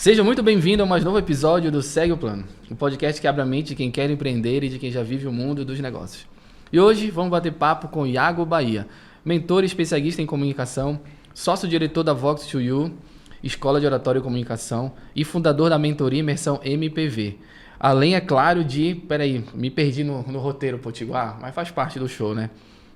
Seja muito bem-vindo a mais novo episódio do Segue o Plano, um podcast que abre a mente de quem quer empreender e de quem já vive o mundo dos negócios. E hoje vamos bater papo com Iago Bahia, mentor e especialista em comunicação, sócio-diretor da Vox2U, Escola de Oratória e Comunicação e fundador da mentoria Imersão MPV. Além, é claro, de... Peraí, me perdi no roteiro potiguar, mas faz parte do show, né?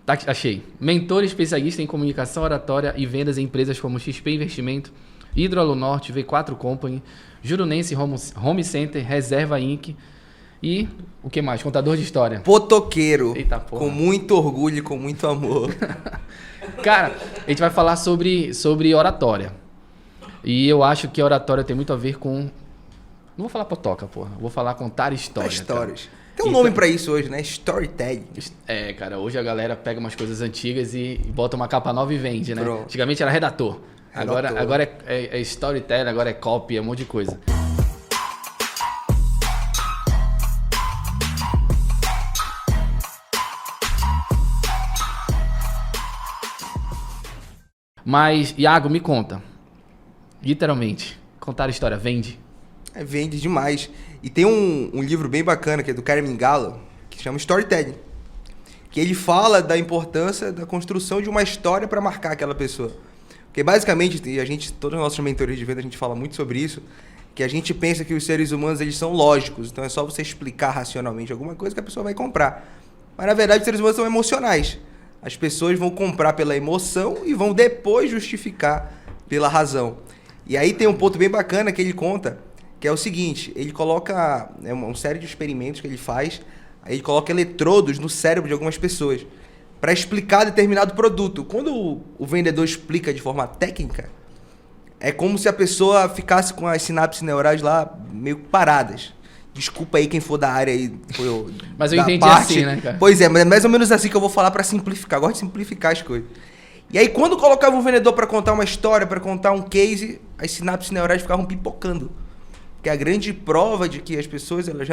Tá, achei. Mentor e especialista em comunicação, oratória e vendas em empresas como XP Investimento, Hidroalu Norte, V4 Company, Jurunense Home Center, Reserva Inc. E o que mais? Contador de história. Potoqueiro. Eita porra. Com muito orgulho e com muito amor. Cara, a gente vai falar sobre oratória. E eu acho que a oratória tem muito a ver com... Não vou falar potoca, porra. Vou falar contar história. Histórias. Cara. Tem um nome pra isso hoje, né? Storytelling. É, cara, hoje a galera pega umas coisas antigas e bota uma capa nova e vende, né? Pronto. Antigamente era redator. Agora é storytelling, agora é copy, é um monte de coisa. Mas, Iago, me conta. Literalmente, contar história vende? Vende demais. E tem um livro bem bacana, que é do Carmen Gallo, que chama Storytelling. Que ele fala da importância da construção de uma história para marcar aquela pessoa. Porque basicamente, todas as nossas mentorias de venda, a gente fala muito sobre isso, que a gente pensa que os seres humanos eles são lógicos, então é só você explicar racionalmente alguma coisa que a pessoa vai comprar. Mas na verdade os seres humanos são emocionais. As pessoas vão comprar pela emoção e vão depois justificar pela razão. E aí tem um ponto bem bacana que ele conta, que é o seguinte, ele coloca uma série de experimentos que ele faz, aí ele coloca eletrodos no cérebro de algumas pessoas para explicar determinado produto. Quando o vendedor explica de forma técnica, é como se a pessoa ficasse com as sinapses neurais lá meio paradas. Desculpa aí quem for da área aí. Mas eu entendi assim, né, cara? Pois é, mas é mais ou menos assim que eu vou falar para simplificar. Eu gosto de simplificar as coisas. E aí quando colocava um vendedor para contar uma história, para contar um case, as sinapses neurais ficavam pipocando. Que é a grande prova de que as pessoas, elas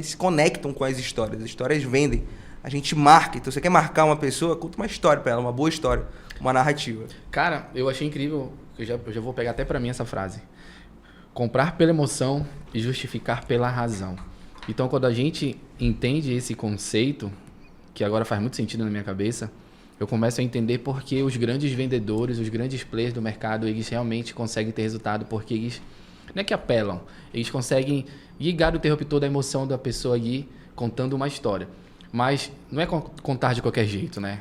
se conectam com as histórias vendem. A gente marca. Então, você quer marcar uma pessoa, conta uma história pra ela, uma boa história, uma narrativa. Cara, eu achei incrível, eu já vou pegar até pra mim essa frase. Comprar pela emoção e justificar pela razão. Então, quando a gente entende esse conceito, que agora faz muito sentido na minha cabeça, eu começo a entender porque os grandes vendedores, os grandes players do mercado, eles realmente conseguem ter resultado, porque eles não é que apelam, eles conseguem ligar o interruptor da emoção da pessoa ali, contando uma história. Mas não é contar de qualquer jeito, né?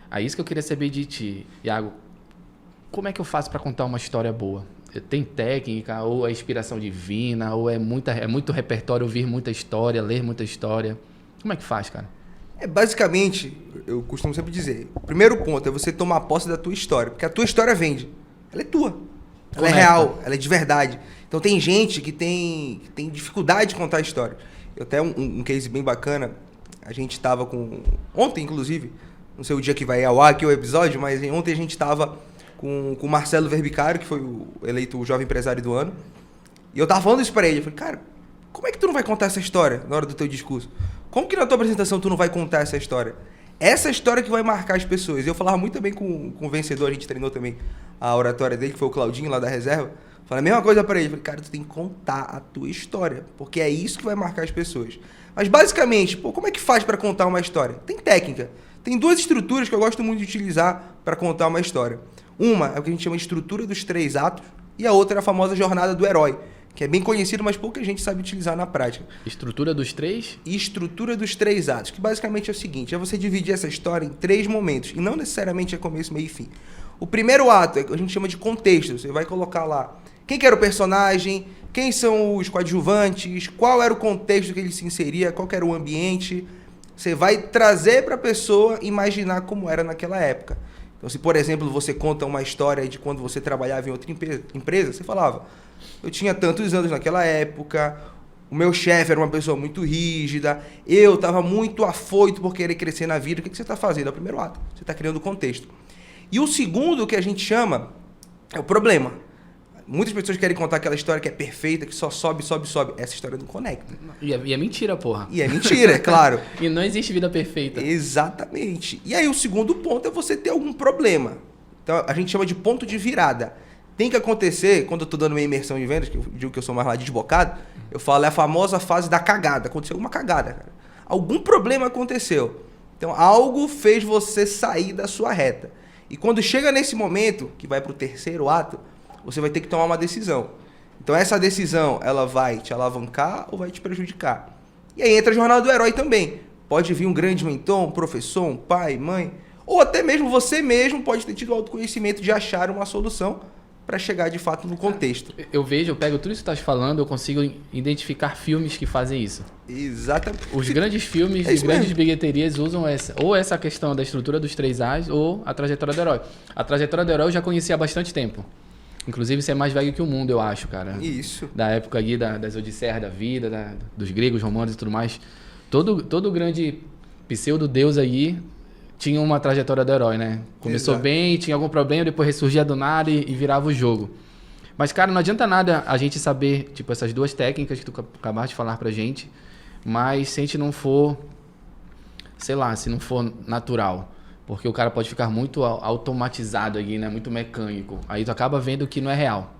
É isso que eu queria saber de ti, Iago. Como é que eu faço para contar uma história boa? Tem técnica, ou é inspiração divina, ou é muito repertório ouvir muita história, ler muita história? Como é que faz, cara? Basicamente, eu costumo sempre dizer, o primeiro ponto é você tomar posse da tua história, porque a tua história vende. Ela é tua. Ela é real, ela é de verdade. Então tem gente que tem dificuldade de contar a história. Eu até um case bem bacana, a gente estava com... Ontem, inclusive, não sei o dia que vai ao ar aqui o episódio, mas ontem a gente estava com o Marcelo Verbicário, que foi eleito o jovem empresário do ano. E eu tava falando isso para ele. Eu falei, cara, como é que tu não vai contar essa história na hora do teu discurso? Como que na tua apresentação tu não vai contar essa história? Essa história que vai marcar as pessoas. Eu falava muito também com o vencedor, a gente treinou também a oratória dele, que foi o Claudinho, lá da reserva. Falei a mesma coisa para ele. Falei, cara, tu tem que contar a tua história, porque é isso que vai marcar as pessoas. Mas basicamente, como é que faz para contar uma história? Tem técnica. Tem duas estruturas que eu gosto muito de utilizar para contar uma história. Uma é o que a gente chama de estrutura dos 3 atos e a outra é a famosa jornada do herói, que é bem conhecido, mas pouca gente sabe utilizar na prática. Estrutura dos 3? Estrutura dos 3 atos, que basicamente é o seguinte, é você dividir essa história em 3 momentos, e não necessariamente é começo, meio e fim. O primeiro ato é o que a gente chama de contexto, você vai colocar lá quem que era o personagem, quem são os coadjuvantes, qual era o contexto que ele se inseria, qual que era o ambiente. Você vai trazer para a pessoa imaginar como era naquela época. Então, se, por exemplo, você conta uma história de quando você trabalhava em outra empresa, você falava, eu tinha tantos anos naquela época, o meu chefe era uma pessoa muito rígida, eu estava muito afoito por querer crescer na vida. O que você está fazendo? É o primeiro ato. Você está criando contexto. E o segundo, que a gente chama, é o problema. Muitas pessoas querem contar aquela história que é perfeita, que só sobe, sobe, sobe. Essa história não conecta. E é mentira, porra. E é mentira, é claro. E não existe vida perfeita. Exatamente. E aí o segundo ponto é você ter algum problema. Então a gente chama de ponto de virada. tem que acontecer, quando eu tô dando minha imersão de vendas, que eu digo que eu sou mais lá desbocado, eu falo, é a famosa fase da cagada. Aconteceu alguma cagada, cara. Algum problema aconteceu. Então, algo fez você sair da sua reta. E quando chega nesse momento, que vai pro terceiro ato, você vai ter que tomar uma decisão. Então, essa decisão, ela vai te alavancar ou vai te prejudicar? E aí entra a jornada do herói também. Pode vir um grande mentor, um professor, um pai, mãe, ou até mesmo você mesmo pode ter tido o autoconhecimento de achar uma solução para chegar de fato no contexto. Eu pego tudo isso que tu estás falando, eu consigo identificar filmes que fazem isso. Exatamente. Os grandes filmes e grandes bilheterias usam essa questão da estrutura dos 3 As ou a trajetória do herói. A trajetória do herói eu já conhecia há bastante tempo. Inclusive, você é mais velho que o mundo, eu acho, cara. Isso. Da época ali das Odisseias da vida, dos gregos, romanos e tudo mais. Todo grande pseudo-deus aí tinha uma trajetória do herói, né? Começou bem, tinha algum problema, depois ressurgia do nada e virava o jogo. Mas, cara, não adianta nada a gente saber, tipo, essas 2 técnicas que tu acabaste de falar pra gente, mas se a gente não for, sei lá, se não for natural. Porque o cara pode ficar muito automatizado aqui, né? Muito mecânico. Aí tu acaba vendo que não é real.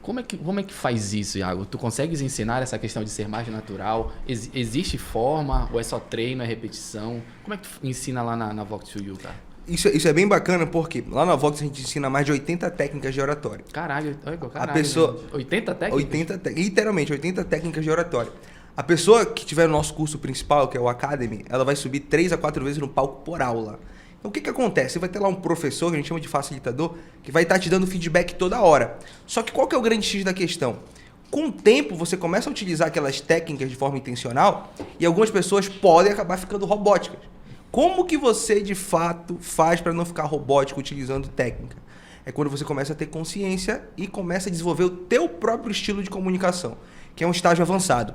Como é que faz isso, Iago? Tu consegues ensinar essa questão de ser mais natural? Existe forma ou é só treino, é repetição? Como é que tu ensina lá na Vox to You, cara? Isso é bem bacana porque lá na Vox a gente ensina mais de 80 técnicas de oratória. Caralho. A pessoa... 80 técnicas? Literalmente, 80 técnicas de oratória. A pessoa que tiver no nosso curso principal, que é o Academy, ela vai subir 3 a 4 vezes no palco por aula. Então, o que acontece? Você vai ter lá um professor, que a gente chama de facilitador, que vai estar te dando feedback toda hora. Só que qual que é o grande X da questão? Com o tempo, você começa a utilizar aquelas técnicas de forma intencional e algumas pessoas podem acabar ficando robóticas. Como que você, de fato, faz para não ficar robótico utilizando técnica? É quando você começa a ter consciência e começa a desenvolver o teu próprio estilo de comunicação, que é um estágio avançado.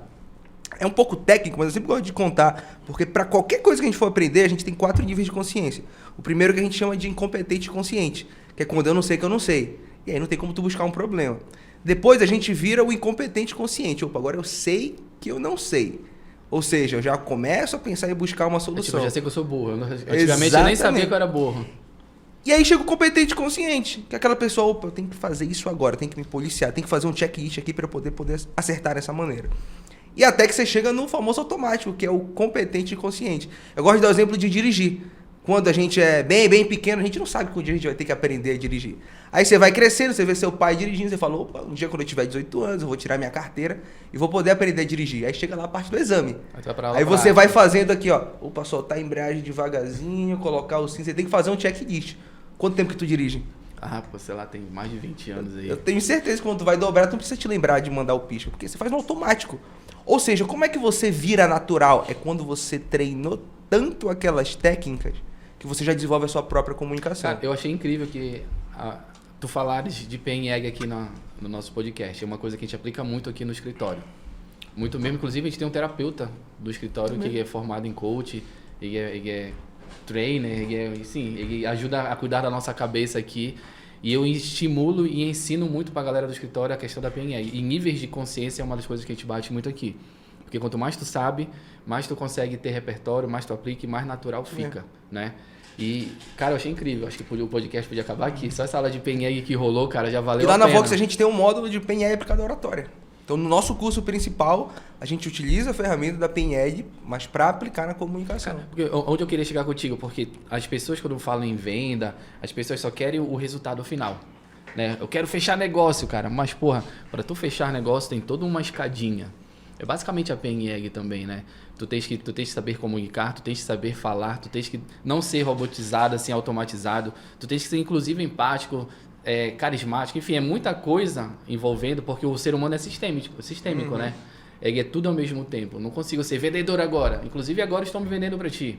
É um pouco técnico, mas eu sempre gosto de contar, porque para qualquer coisa que a gente for aprender, a gente tem 4 níveis de consciência. O primeiro que a gente chama de incompetente consciente, que é quando eu não sei que eu não sei. E aí não tem como tu buscar um problema. Depois a gente vira o incompetente consciente. Opa, agora eu sei que eu não sei. Ou seja, eu já começo a pensar em buscar uma solução. Eu já sei que eu sou burro. Antigamente eu nem sabia que eu era burro. E aí chega o competente consciente, que é aquela pessoa, opa, eu tenho que fazer isso agora, tenho que me policiar, tenho que fazer um checklist aqui para eu poder acertar dessa maneira. E até que você chega no famoso automático, que é o competente consciente. Eu gosto de dar o exemplo de dirigir. Quando a gente é bem pequeno, a gente não sabe que um dia a gente vai ter que aprender a dirigir. Aí você vai crescendo, você vê seu pai dirigindo, você fala, opa, um dia quando eu tiver 18 anos, eu vou tirar minha carteira e vou poder aprender a dirigir. Aí chega lá a parte do exame. Aí você vai fazendo aqui, ó, opa, soltar a embreagem devagarzinho, colocar o cinto, você tem que fazer um checklist. Quanto tempo que tu dirige? Ah, pô, sei lá, tem mais de 20 anos aí. Eu tenho certeza que quando tu vai dobrar, tu não precisa te lembrar de mandar o pisca, porque você faz no automático. Ou seja, como é que você vira natural? É quando você treinou tanto aquelas técnicas que você já desenvolve a sua própria comunicação. Cara, eu achei incrível que tu falares de PNL aqui no nosso podcast. É uma coisa que a gente aplica muito aqui no escritório. Muito mesmo. Inclusive, a gente tem um terapeuta do escritório que é formado em coach, ele é trainer, ele ajuda a cuidar da nossa cabeça aqui. E eu estimulo e ensino muito pra galera do escritório a questão da PNL. E níveis de consciência é uma das coisas que a gente bate muito aqui. Porque quanto mais tu sabe, mais tu consegue ter repertório, mais tu aplica e mais natural fica, né? E, cara, eu achei incrível. Acho que o podcast podia acabar aqui. Só essa aula de PNL que rolou, cara, já valeu a pena. E lá na Vox a gente tem um módulo de PNL aplicado à oratória. Então, no nosso curso principal, a gente utiliza a ferramenta da PNL, mas para aplicar na comunicação. Cara, porque onde eu queria chegar contigo? Porque as pessoas, quando falam em venda, as pessoas só querem o resultado final, né? Eu quero fechar negócio, cara. Mas, porra, para tu fechar negócio tem toda uma escadinha. É basicamente a PNL também, né? Tu tens que saber comunicar, tu tens que saber falar, tu tens que não ser robotizado, assim, automatizado. Tu tens que ser, inclusive, empático, carismático. Enfim, é muita coisa envolvendo, porque o ser humano é sistêmico, né? É tudo ao mesmo tempo. Não consigo ser vendedor agora. Inclusive, agora estou me vendendo para ti.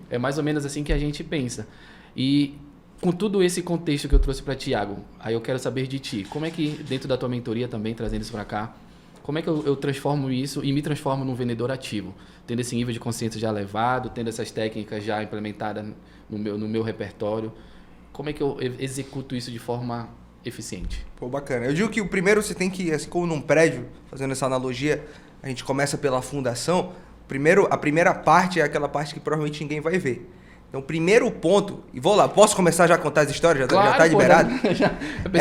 É mais ou menos assim que a gente pensa. E com todo esse contexto que eu trouxe para ti, Iago, aí eu quero saber de ti. Como é que, dentro da tua mentoria também, trazendo isso para cá, como é que eu transformo isso e me transformo num vendedor ativo? Tendo esse nível de consciência já elevado, tendo essas técnicas já implementadas no meu repertório. Como é que eu executo isso de forma eficiente? Pô, bacana. Eu digo que o primeiro você tem que, assim como num prédio, fazendo essa analogia, a gente começa pela fundação. A primeira parte é aquela parte que provavelmente ninguém vai ver. Então, primeiro ponto, e vou lá, posso começar já a contar as histórias? Já, Claro, já tá liberado? Pô,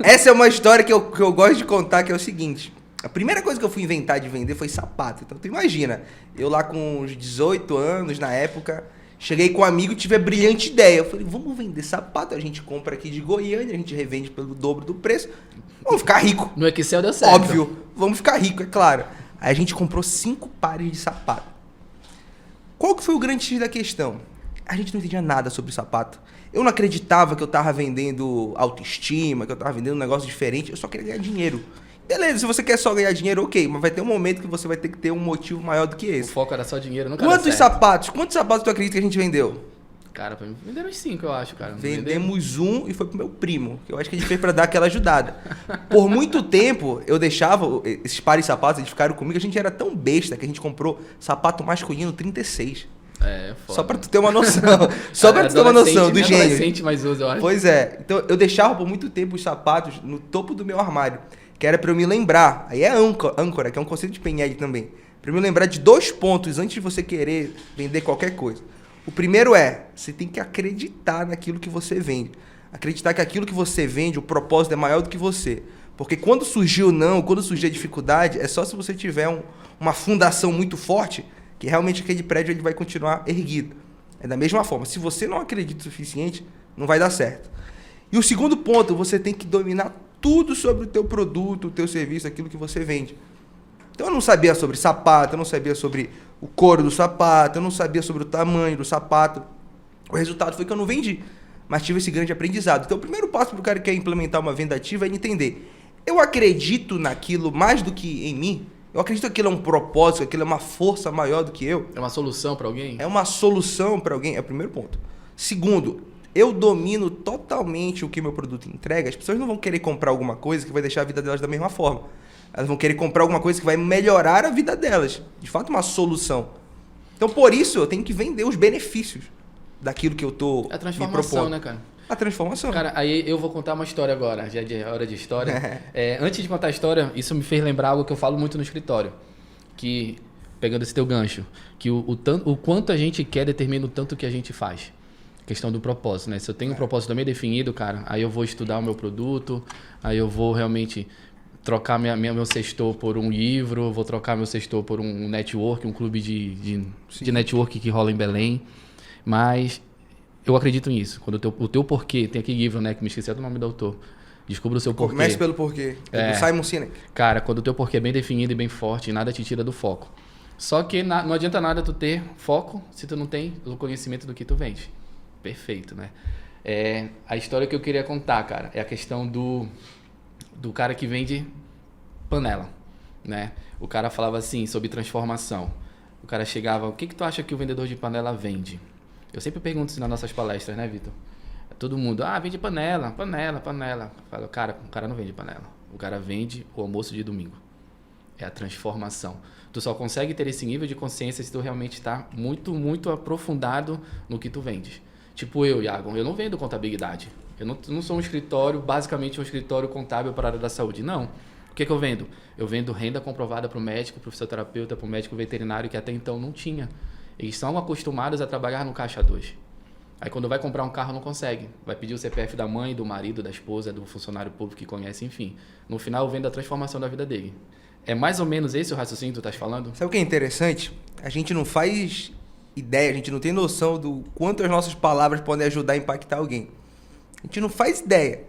Essa é uma história que eu gosto de contar, que é o seguinte. A primeira coisa que eu fui inventar de vender foi sapato. Então, tu imagina, eu lá com uns 18 anos, na época, cheguei com um amigo e tive a brilhante ideia. Eu falei, vamos vender sapato, a gente compra aqui de Goiânia, a gente revende pelo dobro do preço, vamos ficar rico. No Excel deu certo. Óbvio, vamos ficar rico, é claro. Aí a gente comprou 5 pares de sapato. Qual que foi o grande X da questão? A gente não entendia nada sobre sapato. Eu não acreditava que eu tava vendendo autoestima, que eu tava vendendo um negócio diferente. Eu só queria ganhar dinheiro. Beleza, se você quer só ganhar dinheiro, ok. Mas vai ter um momento que você vai ter que ter um motivo maior do que O esse. foco era só dinheiro, nunca Quantos deu certo. quantos sapatos tu acredita que a gente vendeu? Cara, pra mim, venderam uns 5, eu acho, cara. Vendemos um e foi pro meu primo, que eu acho que a gente fez pra dar aquela ajudada. Por muito tempo, eu deixava esses pares de sapatos, eles ficaram comigo, a gente era tão besta que a gente comprou sapato masculino 36. É, foda. Só pra tu ter uma noção. Só pra tu ter uma noção do gênio. Adolescente mais usa, eu acho. Pois é. Então, eu deixava por muito tempo os sapatos no topo do meu armário, que era pra eu me lembrar. Aí é âncora, que é um conceito de PNL também. Pra eu me lembrar de 2 pontos antes de você querer vender qualquer coisa. O primeiro é, você tem que acreditar naquilo que você vende. Acreditar que aquilo que você vende, o propósito é maior do que você. Porque quando surgir o não, quando surgir a dificuldade, é só se você tiver uma fundação muito forte, que realmente aquele prédio ele vai continuar erguido. É da mesma forma. Se você não acredita o suficiente, não vai dar certo. E o segundo ponto, você tem que dominar tudo sobre o teu produto, o teu serviço, aquilo que você vende. Então eu não sabia sobre sapato, eu não sabia sobre o couro do sapato, eu não sabia sobre o tamanho do sapato. O resultado foi que eu não vendi, mas tive esse grande aprendizado. Então o primeiro passo para o cara que quer implementar uma venda ativa é entender. Eu acredito naquilo mais do que em mim? Eu acredito que aquilo é um propósito, que aquilo é uma força maior do que eu? É uma solução pra alguém? É uma solução para alguém? É o primeiro ponto. Segundo, eu domino totalmente o que meu produto entrega. As pessoas não vão querer comprar alguma coisa que vai deixar a vida delas da mesma forma. Elas vão querer comprar alguma coisa que vai melhorar a vida delas. De fato, uma solução. Então, por isso, eu tenho que vender os benefícios daquilo que eu tô É a me transformação, propondo. né, cara? A transformação. Cara, aí eu vou contar uma história agora, já é hora de história. Antes de contar a história, isso me fez lembrar algo que eu falo muito no escritório. Que, pegando esse teu gancho, que o quanto a gente quer determina o tanto que a gente faz. Questão do propósito, né? Se eu tenho um propósito bem definido, cara, aí eu vou estudar o meu produto, aí eu vou realmente trocar meu sextor por um livro, vou trocar meu sextor por um network, um clube de network que rola em Belém. Mas eu acredito nisso. Quando o teu porquê, tem aquele livro, né, que me esqueci do nome do autor. Descubra o seu porquê. Comece pelo porquê. Do Simon Sinek. Cara, quando o teu porquê é bem definido e bem forte, nada te tira do foco. Só que não adianta nada tu ter foco se tu não tem o conhecimento do que tu vende. Perfeito, né? A história que eu queria contar, cara, é a questão do cara que vende panela, né? O cara falava assim, sobre transformação. O cara chegava, o que tu acha que o vendedor de panela vende? Eu sempre pergunto isso nas nossas palestras, né, Vitor? Todo mundo, vende panela. Fala, cara, o cara não vende panela. O cara vende o almoço de domingo. É a transformação. Tu só consegue ter esse nível de consciência se tu realmente está muito, muito aprofundado no que tu vendes. Tipo eu, Iago, eu não vendo contabilidade. Eu não sou um escritório, basicamente um escritório contábil para a área da saúde. Não. O que eu vendo? Eu vendo renda comprovada para o médico, para o fisioterapeuta, para o médico veterinário, que até então não tinha. Eles são acostumados a trabalhar no caixa 2. Aí quando vai comprar um carro não consegue. Vai pedir o CPF da mãe, do marido, da esposa, do funcionário público que conhece, enfim. No final eu vendo a transformação da vida dele. É mais ou menos esse o raciocínio que tu estás falando? Sabe o que é interessante? A gente não faz ideia, a gente não tem noção do quanto as nossas palavras podem ajudar a impactar alguém. A gente não faz ideia.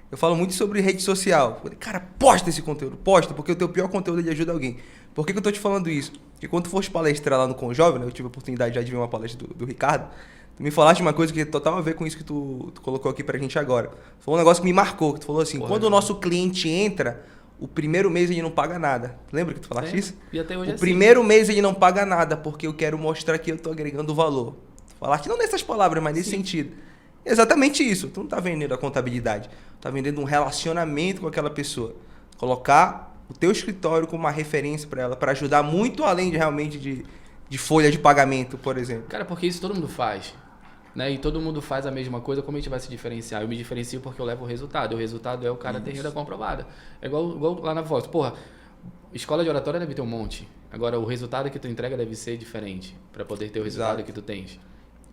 Eu falo muito sobre rede social. Cara, posta esse conteúdo, posta, porque o teu pior conteúdo ele ajuda alguém. Por que eu tô te falando isso? Porque quando tu foste palestrar lá no Conjovem, né, eu tive a oportunidade já de ver uma palestra do Ricardo, tu me falaste uma coisa que tem total a ver com isso que tu colocou aqui pra gente agora. Foi um negócio que me marcou, que tu falou assim, quando o nosso cliente entra, o primeiro mês ele não paga nada. Lembra que tu falaste isso? E até hoje o primeiro mês ele não paga nada, porque eu quero mostrar que eu tô agregando valor. Tu falaste não nessas palavras, mas nesse sentido. Exatamente isso. Tu não tá vendendo a contabilidade. Tu tá vendendo um relacionamento com aquela pessoa. Colocar o teu escritório como uma referência para ela, para ajudar muito além de realmente de folha de pagamento, por exemplo. Cara, porque isso todo mundo faz. Né? E todo mundo faz a mesma coisa, como a gente vai se diferenciar? Eu me diferencio porque eu levo o resultado. E o resultado é o cara ter renda comprovada. É igual lá na Voz. Porra, escola de oratória deve ter um monte. Agora, o resultado que tu entrega deve ser diferente para poder ter o resultado que tu tens.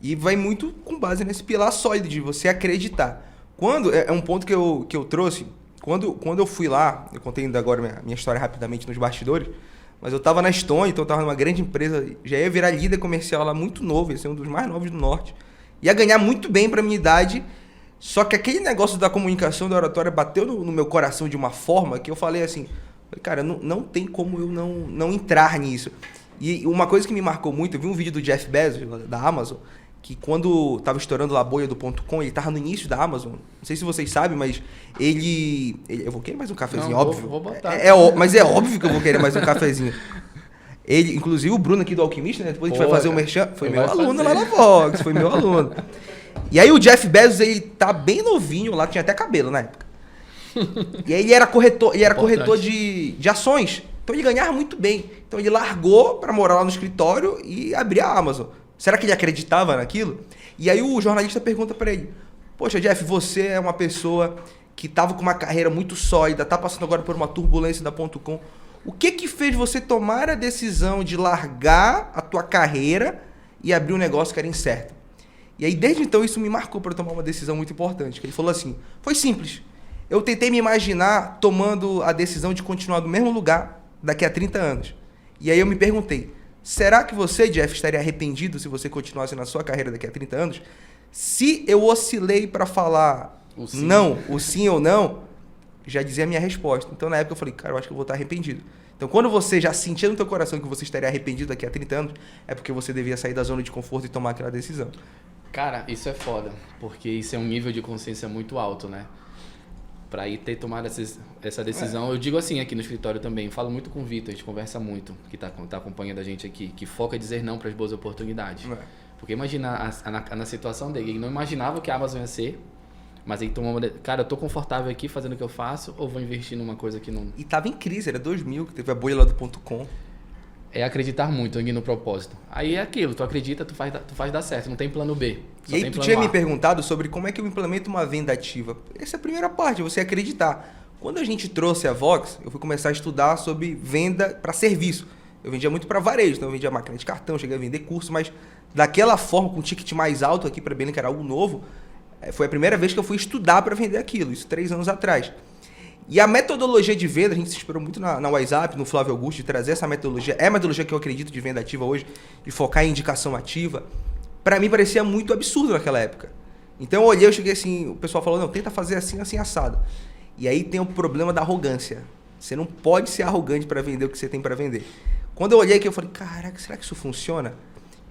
E vai muito com base nesse pilar sólido de você acreditar. É um ponto que eu trouxe. Quando eu fui lá, eu contei ainda agora minha história rapidamente nos bastidores, mas eu estava na Estônia, então eu estava numa grande empresa, já ia virar líder comercial lá muito novo, ia ser um dos mais novos do Norte. Ia ganhar muito bem para minha idade, só que aquele negócio da comunicação, da oratória, bateu no meu coração de uma forma que eu falei assim, cara, não tem como eu não entrar nisso. E uma coisa que me marcou muito, eu vi um vídeo do Jeff Bezos, da Amazon, que quando tava estourando lá a bolha do .com, ele tava no início da Amazon. Não sei se vocês sabem, mas ele eu vou querer mais um cafezinho, não, óbvio. Vou botar. Mas é óbvio que eu vou querer mais um cafezinho. Ele, inclusive o Bruno aqui do Alquimista, né? Depois a gente vai fazer o merchan. Foi meu aluno lá na Vox, foi meu aluno. E aí o Jeff Bezos, ele tá bem novinho lá, tinha até cabelo na época. E aí ele era corretor de ações. Então ele ganhava muito bem. Então ele largou para morar lá no escritório e abrir a Amazon. Será que ele acreditava naquilo? E aí o jornalista pergunta para ele, poxa, Jeff, você é uma pessoa que estava com uma carreira muito sólida, está passando agora por uma turbulência da .com. O que fez você tomar a decisão de largar a tua carreira e abrir um negócio que era incerto? E aí desde então isso me marcou para tomar uma decisão muito importante. Que ele falou assim, foi simples. Eu tentei me imaginar tomando a decisão de continuar no mesmo lugar daqui a 30 anos. E aí eu me perguntei, será que você, Jeff, estaria arrependido se você continuasse na sua carreira daqui a 30 anos? Se eu oscilei para falar o sim ou não, já dizia a minha resposta. Então, na época, eu falei, cara, eu acho que eu vou estar arrependido. Então, quando você já sentia no teu coração que você estaria arrependido daqui a 30 anos, é porque você devia sair da zona de conforto e tomar aquela decisão. Cara, isso é foda, porque isso é um nível de consciência muito alto, né? Pra ir ter tomado essa decisão. Eu digo assim aqui no escritório também, falo muito com o Vitor, a gente conversa muito, que tá acompanhando a gente aqui, que foca em dizer não para as boas oportunidades. Porque imagina na situação dele, ele não imaginava que a Amazon ia ser, mas ele tomou uma... Cara, eu tô confortável aqui fazendo o que eu faço, ou vou investir numa coisa que não... E tava em crise, era 2000, que teve a bolha lá do .com. É acreditar muito no propósito. Aí é aquilo, tu acredita, tu faz dar certo, não tem plano B. E aí tu tinha me perguntado sobre como é que eu implemento uma venda ativa. Essa é a primeira parte, você acreditar. Quando a gente trouxe a Vox, eu fui começar a estudar sobre venda para serviço. Eu vendia muito para varejo, então eu vendia máquina de cartão, cheguei a vender curso, mas daquela forma, com um ticket mais alto aqui para Belém, que era algo novo, foi a primeira vez que eu fui estudar para vender aquilo, isso 3 anos atrás. E a metodologia de venda, a gente se inspirou muito na WhatsApp, no Flávio Augusto, de trazer essa metodologia. É a metodologia que eu acredito de venda ativa hoje, de focar em indicação ativa. Para mim parecia muito absurdo naquela época. Então eu olhei, eu cheguei assim, o pessoal falou, não, tenta fazer assim, assim, assado. E aí tem o problema da arrogância. Você não pode ser arrogante para vender o que você tem para vender. Quando eu olhei aqui, eu falei, caraca, será que isso funciona?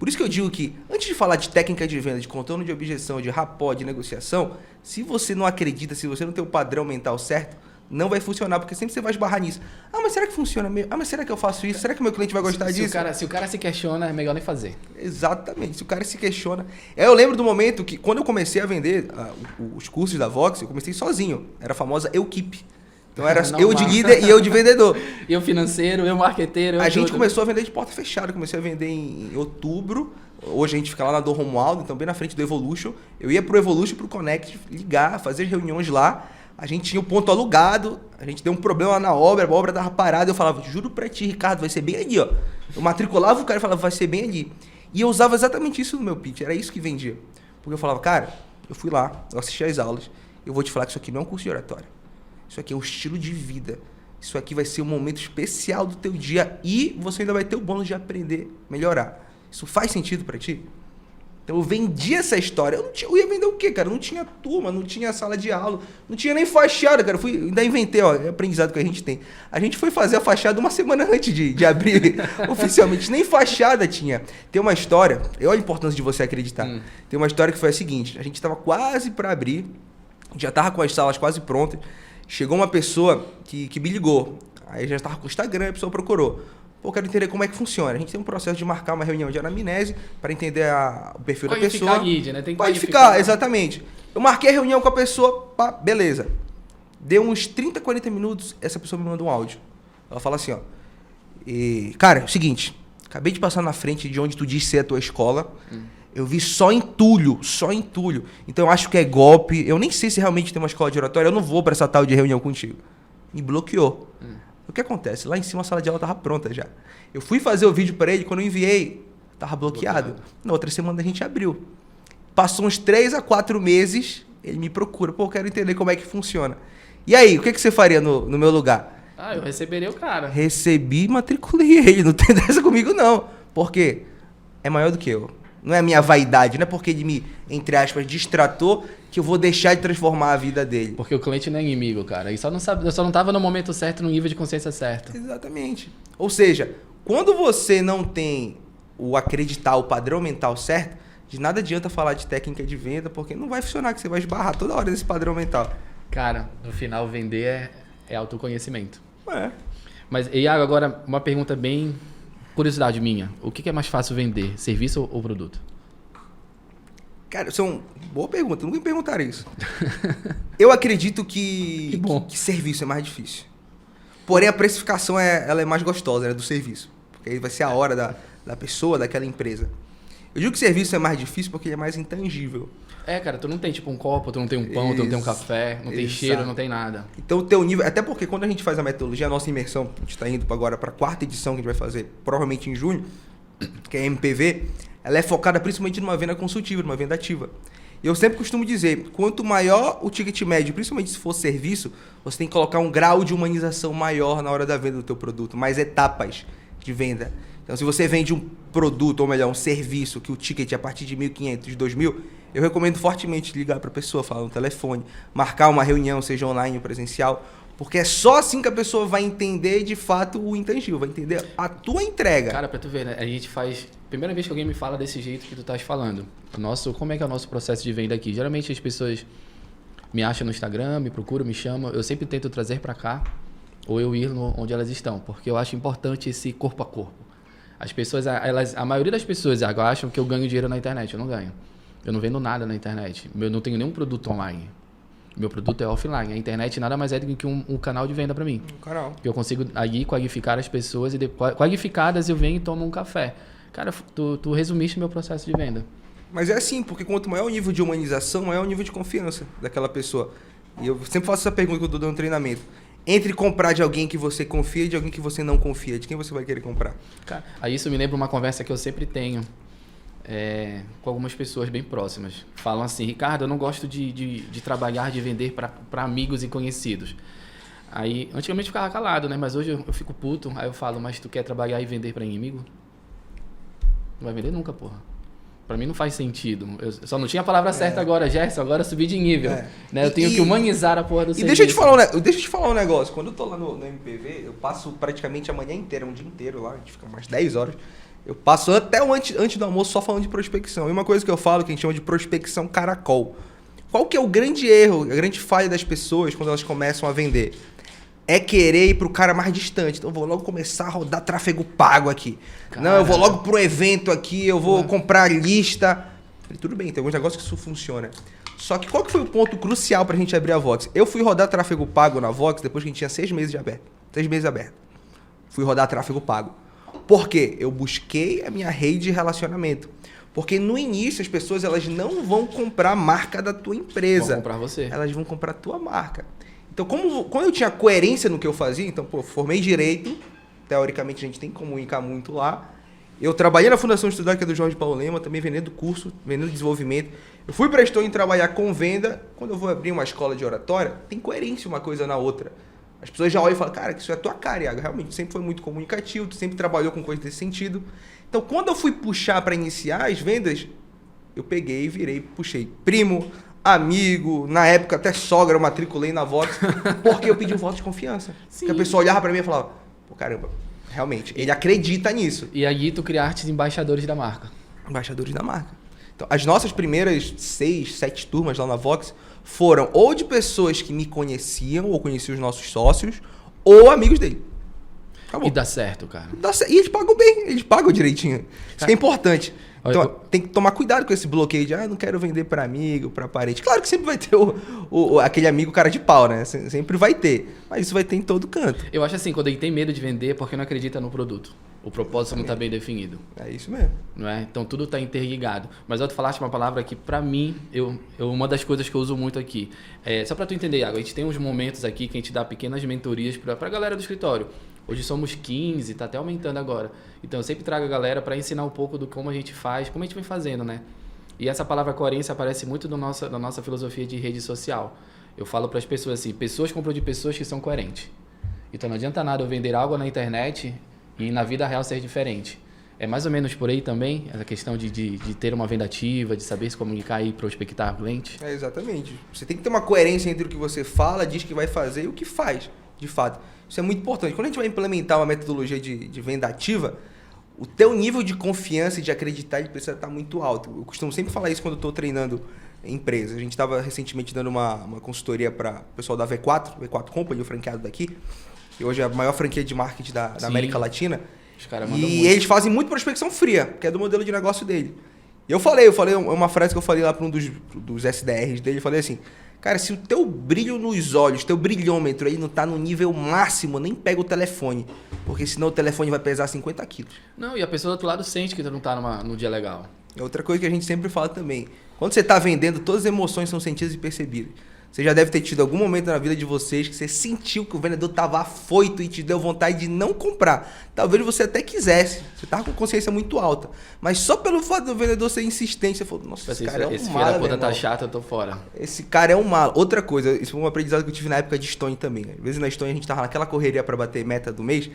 Por isso que eu digo que, antes de falar de técnica de venda, de contorno de objeção, de rapport, de negociação, se você não acredita, se você não tem o padrão mental certo, não vai funcionar, porque sempre você vai esbarrar nisso. Ah, mas será que funciona mesmo? Ah, mas será que eu faço isso? Será que o meu cliente vai gostar disso? Se o cara se questiona, é melhor nem fazer. Exatamente, se o cara se questiona. Eu lembro do momento que, quando eu comecei a vender os cursos da Vox, eu comecei sozinho. Era a famosa Equipe. Então era eu de líder e eu de vendedor. Eu financeiro, eu marqueteiro. A gente começou a vender de porta fechada. Comecei a vender em outubro. Hoje a gente fica lá na Dom Romualdo, então bem na frente do Evolution. Eu ia pro Evolution, pro Connect, ligar, fazer reuniões lá. A gente tinha o ponto alugado, a gente deu um problema na obra, a obra tava parada. Eu falava, juro pra ti, Ricardo, vai ser bem ali, ó. Eu matriculava o cara e falava, vai ser bem ali. E eu usava exatamente isso no meu pitch, era isso que vendia. Porque eu falava, cara, eu fui lá, eu assisti às aulas, eu vou te falar que isso aqui não é um curso de oratória. Isso aqui é um estilo de vida. Isso aqui vai ser um momento especial do teu dia e você ainda vai ter o bônus de aprender, melhorar. Isso faz sentido pra ti? Então eu vendi essa história. Eu ia vender o quê, cara? Não tinha turma, não tinha sala de aula, não tinha nem fachada, cara. Ainda inventei, ó, é o aprendizado que a gente tem. A gente foi fazer a fachada uma semana antes de abrir oficialmente. Nem fachada tinha. Tem uma história, olha a importância de você acreditar. Tem uma história que foi a seguinte, a gente estava quase para abrir, já estava com as salas quase prontas, chegou uma pessoa que me ligou. Aí já estava com o Instagram, a pessoa procurou. Pô, quero entender como é que funciona. A gente tem um processo de marcar uma reunião de anamnese para entender o perfil da pessoa. Qualificar a lead, né? Tem que qualificar, exatamente. Eu marquei a reunião com a pessoa, pá, beleza. Deu uns 30, 40 minutos, essa pessoa me manda um áudio. Ela fala assim, ó. Cara, é o seguinte, acabei de passar na frente de onde tu disse ser a tua escola. Eu vi só entulho. Então eu acho que é golpe. Eu nem sei se realmente tem uma escola de oratória. Eu não vou para essa tal de reunião contigo. Me bloqueou. O que acontece? Lá em cima a sala de aula estava pronta já. Eu fui fazer o vídeo para ele, quando eu enviei, estava bloqueado. Na outra semana a gente abriu. Passou uns 3 a 4 meses, ele me procura. Pô, eu quero entender como é que funciona. E aí, o que você faria no meu lugar? Eu receberia o cara. Recebi e matriculei ele. Não tem dessa comigo, não. Por quê? É maior do que eu. Não é a minha vaidade, não é porque ele me, entre aspas, distratou que eu vou deixar de transformar a vida dele. Porque o cliente não é inimigo, cara. Eu só não tava no momento certo, no nível de consciência certo. Exatamente. Ou seja, quando você não tem o acreditar, o padrão mental certo, de nada adianta falar de técnica de venda, porque não vai funcionar, que você vai esbarrar toda hora nesse padrão mental. Cara, no final, vender é autoconhecimento. É. Mas, Iago, agora uma pergunta bem... Curiosidade minha. O que é mais fácil vender? Serviço ou produto? Cara, isso é uma boa pergunta. Nunca me perguntaram isso. Eu acredito que serviço é mais difícil. Porém, a precificação ela é mais gostosa, né, do serviço. Porque aí vai ser a hora da pessoa, daquela empresa. Eu digo que serviço é mais difícil porque ele é mais intangível. Cara, tu não tem tipo um copo, tu não tem um pão, tu não tem um café, não tem cheiro, não tem nada. Então o teu nível... Até porque quando a gente faz a metodologia, a nossa imersão, a gente está indo agora para a 4ª edição que a gente vai fazer, provavelmente em junho, que é a MPV, ela é focada principalmente numa venda consultiva, numa venda ativa. E eu sempre costumo dizer, quanto maior o ticket médio, principalmente se for serviço, você tem que colocar um grau de humanização maior na hora da venda do teu produto, mais etapas de venda. Então, se você vende um produto, ou melhor, um serviço, que o ticket é a partir de 1.500, de 2.000, eu recomendo fortemente ligar para a pessoa, falar no telefone, marcar uma reunião, seja online ou presencial, porque é só assim que a pessoa vai entender de fato o intangível, vai entender a tua entrega. Cara, para tu ver, né? A gente faz... Primeira vez que alguém me fala desse jeito que tu estás falando. Como é que é o nosso processo de venda aqui? Geralmente as pessoas me acham no Instagram, me procuram, me chamam. Eu sempre tento trazer para cá, ou eu ir onde elas estão, porque eu acho importante esse corpo a corpo. As pessoas, a maioria das pessoas acham que eu ganho dinheiro na internet. Eu não ganho. Eu não vendo nada na internet. Eu não tenho nenhum produto online. Meu produto é offline. A internet nada mais é do que um canal de venda para mim. Um canal. Que eu consigo aí qualificar as pessoas e depois, qualificadas eu venho e tomo um café. Cara, tu resumiste meu processo de venda. Mas é assim, porque quanto maior o nível de humanização, maior o nível de confiança daquela pessoa. E eu sempre faço essa pergunta que eu estou dando no treinamento. Entre comprar de alguém que você confia e de alguém que você não confia, de quem você vai querer comprar? Cara, aí isso me lembra uma conversa que eu sempre tenho com algumas pessoas bem próximas. Falam assim, Ricardo, eu não gosto de trabalhar, de vender para amigos e conhecidos. Aí, antigamente eu ficava calado, né? Mas hoje eu fico puto. Aí eu falo, mas tu quer trabalhar e vender para inimigo? Não vai vender nunca, porra. Pra mim não faz sentido. Eu só não tinha a palavra certa agora, Gerson. Agora eu subi de nível. Né? Eu tenho que humanizar a porra do serviço. Deixa eu te falar um negócio. Quando eu tô lá no MPV, eu passo praticamente a manhã inteira, um dia inteiro lá. A gente fica umas 10 horas. Eu passo até antes do almoço só falando de prospecção. E uma coisa que eu falo, que a gente chama de prospecção caracol. Qual que é o grande erro, a grande falha das pessoas quando elas começam a vender? É querer ir pro cara mais distante. Então eu vou logo começar a rodar tráfego pago aqui. Caramba. Não, eu vou logo pro evento aqui, eu vou comprar lista. Falei, tudo bem, tem alguns negócios que isso funciona. Só que qual que foi o ponto crucial pra gente abrir a Vox? Eu fui rodar tráfego pago na Vox depois que a gente tinha 6 meses de aberto. 6 meses aberto. Fui rodar tráfego pago. Por quê? Eu busquei a minha rede de relacionamento. Porque no início as pessoas elas não vão comprar a marca da tua empresa. Vão comprar você. Elas vão comprar a tua marca. Então, quando eu tinha coerência no que eu fazia, então, formei Direito, teoricamente a gente tem que comunicar muito lá. Eu trabalhei na Fundação Estudar, que é do Jorge Paulo Lema, também vendendo curso, vendendo desenvolvimento. Eu fui para a Estou em trabalhar com venda. Quando eu vou abrir uma escola de oratória, tem coerência uma coisa na outra. As pessoas já olham e falam, cara, isso é a tua cara, Iago. Realmente, sempre foi muito comunicativo, tu sempre trabalhou com coisas desse sentido. Então, quando eu fui puxar para iniciar as vendas, eu peguei, virei, puxei primo, amigo, na época até sogra eu matriculei na Vox, porque eu pedi um voto de confiança. Sim. Que a pessoa olhava para mim e falava, pô, caramba, realmente, ele acredita nisso. E aí tu criaste embaixadores da marca. Embaixadores da marca. Então, as nossas primeiras 6, 7 turmas lá na Vox foram ou de pessoas que me conheciam, ou conheciam os nossos sócios, ou amigos dele. Acabou. E dá certo, cara. Dá certo. E eles pagam bem, eles pagam direitinho. Isso que é importante. Então, tem que tomar cuidado com esse bloqueio de, não quero vender para amigo, para parente. Claro que sempre vai ter aquele amigo cara de pau, né? Sempre vai ter. Mas isso vai ter em todo canto. Eu acho assim, quando ele tem medo de vender é porque não acredita no produto. O propósito não está bem definido. É isso mesmo. Não é? Então tudo está interligado. Mas tu falaste uma palavra que, para mim, uma das coisas que eu uso muito aqui. Só para tu entender, Iago, a gente tem uns momentos aqui que a gente dá pequenas mentorias para a galera do escritório. Hoje somos 15, está até aumentando agora. Então eu sempre trago a galera para ensinar um pouco do como a gente faz, como a gente vem fazendo, né? E essa palavra coerência aparece muito na nossa filosofia de rede social. Eu falo para as pessoas assim, pessoas compram de pessoas que são coerentes. Então não adianta nada eu vender algo na internet e na vida real ser diferente. É mais ou menos por aí também, essa questão de ter uma venda ativa, de saber se comunicar e prospectar o cliente? Exatamente. Você tem que ter uma coerência entre o que você fala, diz que vai fazer e o que faz, de fato. Isso é muito importante. Quando a gente vai implementar uma metodologia de venda ativa, o teu nível de confiança e de acreditar ele precisa estar muito alto. Eu costumo sempre falar isso quando eu estou treinando empresas. A gente estava recentemente dando uma consultoria para o pessoal da V4 Company, o franqueado daqui, que hoje é a maior franquia de marketing da América Latina. Os caras mandam E muito. eles fazem muito prospecção fria, que é do modelo de negócio dele. E eu falei uma frase que eu falei lá para um dos SDRs dele, eu falei assim, cara, se o teu brilho nos olhos, teu brilhômetro aí não tá no nível máximo, nem pega o telefone, porque senão o telefone vai pesar 50 quilos. Não, e a pessoa do outro lado sente que tu não tá no dia legal. É outra coisa que a gente sempre fala também. Quando você tá vendendo, todas as emoções são sentidas e percebidas. Você já deve ter tido algum momento na vida de vocês que você sentiu que o vendedor estava afoito e te deu vontade de não comprar. Talvez você até quisesse, você estava com consciência muito alta. Mas só pelo fato do vendedor ser insistente, você falou, nossa, esse cara é um esse mala, filho da puta meu tá irmão. chato, eu tô fora. Esse cara é um mala. Outra coisa, isso foi um aprendizado que eu tive na época de Stone também. Às vezes na Stone a gente tava naquela correria para bater meta do mês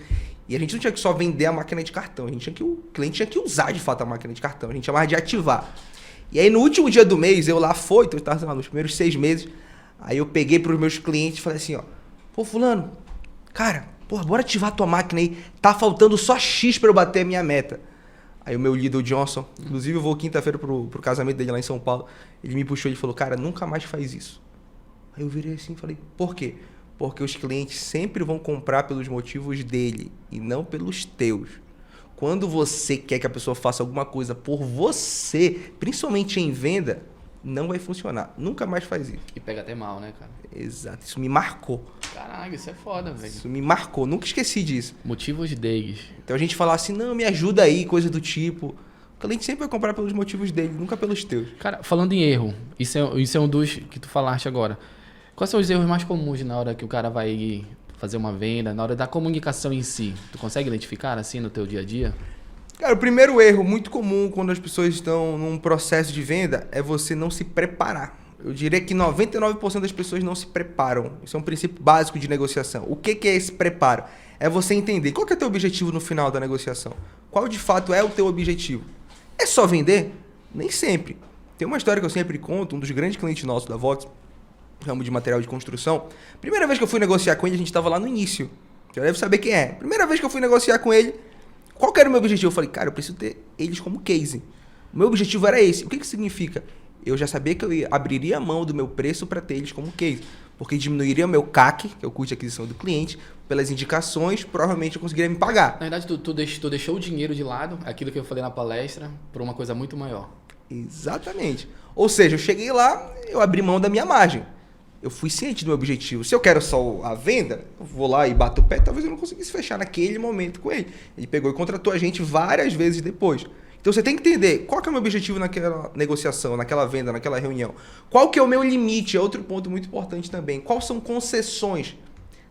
e a gente não tinha que só vender a máquina de cartão, o cliente tinha que usar de fato a máquina de cartão, a gente chamava de ativar. E aí no último dia do mês, eu lá eu estava lá nos primeiros 6 meses, aí eu peguei pros meus clientes e falei assim, ó, pô, fulano, cara, porra, bora ativar a tua máquina aí, tá faltando só X pra eu bater a minha meta. Aí o meu líder, o Johnson, inclusive eu vou quinta-feira pro casamento dele lá em São Paulo, ele me puxou e falou, cara, nunca mais faz isso. Aí eu virei assim e falei, por quê? Porque os clientes sempre vão comprar pelos motivos dele e não pelos teus. Quando você quer que a pessoa faça alguma coisa por você, principalmente em venda, não vai funcionar. Nunca mais faz isso. E pega até mal, né, cara? Exato. Isso me marcou. Caralho, isso é foda, velho. Isso me marcou. Nunca esqueci disso. Motivos deles. Então a gente fala assim, não, me ajuda aí, coisa do tipo. O cliente sempre vai comprar pelos motivos dele, nunca pelos teus. Cara, falando em erro, isso é um dos que tu falaste agora. Quais são os erros mais comuns na hora que o cara vai fazer uma venda, na hora da comunicação em si? Tu consegue identificar assim no teu dia a dia? Cara, o primeiro erro muito comum quando as pessoas estão num processo de venda é você não se preparar. Eu diria que 99% das pessoas não se preparam. Isso é um princípio básico de negociação. O que é esse preparo? É você entender qual que é o teu objetivo no final da negociação. Qual de fato é o teu objetivo? É só vender? Nem sempre. Tem uma história que eu sempre conto, um dos grandes clientes nossos da Vox, ramo de material de construção. Primeira vez que eu fui negociar com ele, a gente estava lá no início. Já deve saber quem é. Primeira vez que eu fui negociar com ele, qual que era o meu objetivo? Eu falei, cara, eu preciso ter eles como case. O meu objetivo era esse. O que significa? Eu já sabia que eu abriria a mão do meu preço para ter eles como case. Porque diminuiria o meu CAC, que é o custo de aquisição do cliente, pelas indicações, provavelmente eu conseguiria me pagar. Na verdade, tu deixou o dinheiro de lado, aquilo que eu falei na palestra, por uma coisa muito maior. Exatamente. Ou seja, eu cheguei lá, eu abri mão da minha margem. Eu fui ciente do meu objetivo. Se eu quero só a venda, eu vou lá e bato o pé, talvez eu não conseguisse fechar naquele momento com ele. Ele pegou e contratou a gente várias vezes depois. Então você tem que entender qual que é o meu objetivo naquela negociação, naquela venda, naquela reunião. Qual que é o meu limite? É outro ponto muito importante também. Quais são concessões?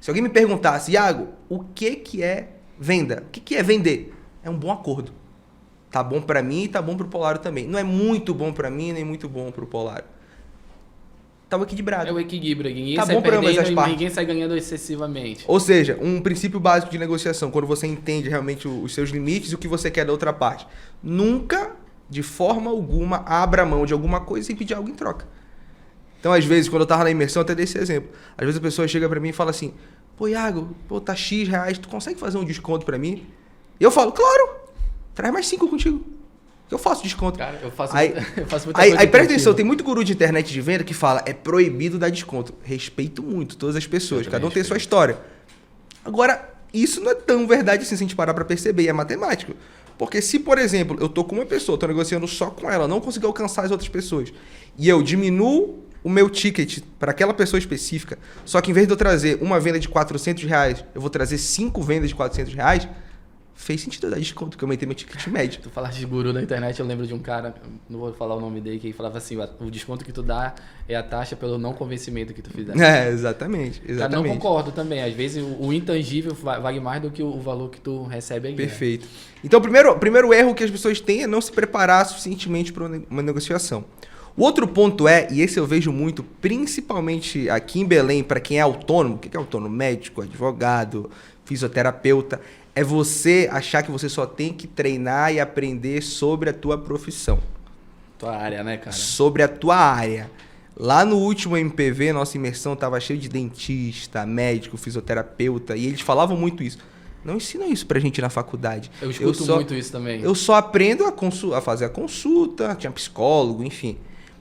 Se alguém me perguntasse, Iago, o que é venda? O que é vender? É um bom acordo. Tá bom para mim e tá bom pro Polaro também. Não é muito bom para mim, nem muito bom pro Polaro. Tá equilibrado. É o equilíbrio. Ninguém tá sai bom para ambas as perdendo e partes. ninguém sai ganhando excessivamente. Ou seja, um princípio básico de negociação, quando você entende realmente os seus limites e o que você quer da outra parte. Nunca, de forma alguma, abra mão de alguma coisa sem pedir algo em troca. Então, às vezes, quando eu tava na imersão, até dei esse exemplo. Às vezes a pessoa chega para mim e fala assim, pô, Iago, tá X reais, tu consegue fazer um desconto para mim? E eu falo, claro, traz mais 5 contigo. Eu faço desconto. Cara, eu faço aí, muita aí, coisa. aí presta atenção, tem muito guru de internet de venda que fala, é proibido dar desconto. Respeito muito todas as pessoas, cada um tem sua história. Agora, isso não é tão verdade assim se a gente parar pra perceber, e é matemático. Porque se, por exemplo, eu tô com uma pessoa, tô negociando só com ela, não consigo alcançar as outras pessoas, e eu diminuo o meu ticket para aquela pessoa específica, só que em vez de eu trazer uma venda de R$400, eu vou trazer 5 vendas de R$400, fez sentido dar desconto, porque eu aumentei meu ticket médio. Tu falaste de guru na internet, eu lembro de um cara, não vou falar o nome dele, que falava assim, o desconto que tu dá é a taxa pelo não convencimento que tu fizer. Exatamente. Cara, não concordo também. Às vezes o intangível vale mais do que o valor que tu recebe aqui. Perfeito. Né? Então, o primeiro erro que as pessoas têm é não se preparar suficientemente para uma negociação. O outro ponto é, e esse eu vejo muito, principalmente aqui em Belém, para quem é autônomo, o que é autônomo? Médico, advogado, fisioterapeuta, é você achar que você só tem que treinar e aprender sobre a tua profissão. Tua área, né, cara? Sobre a tua área. Lá no último MPV, nossa imersão estava cheio de dentista, médico, fisioterapeuta, e eles falavam muito isso. Não ensinam isso pra gente na faculdade. Eu escuto muito isso também. Eu só aprendo a fazer a consulta, tinha psicólogo, enfim.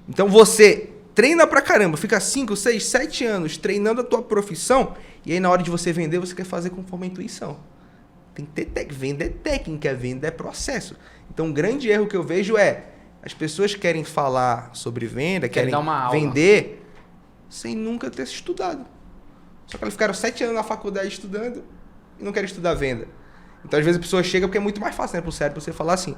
Então você treina pra caramba, fica 5, 6, 7 anos treinando a tua profissão, e aí na hora de você vender, você quer fazer conforme a intuição. Tem que ter venda é técnica, venda é processo. Então, um grande erro que eu vejo é as pessoas querem falar sobre venda, querem dar uma aula, vender sem nunca ter estudado. Só que elas ficaram 7 anos na faculdade estudando e não querem estudar venda. Então, às vezes a pessoa chega porque é muito mais fácil, né, pro cérebro você falar assim: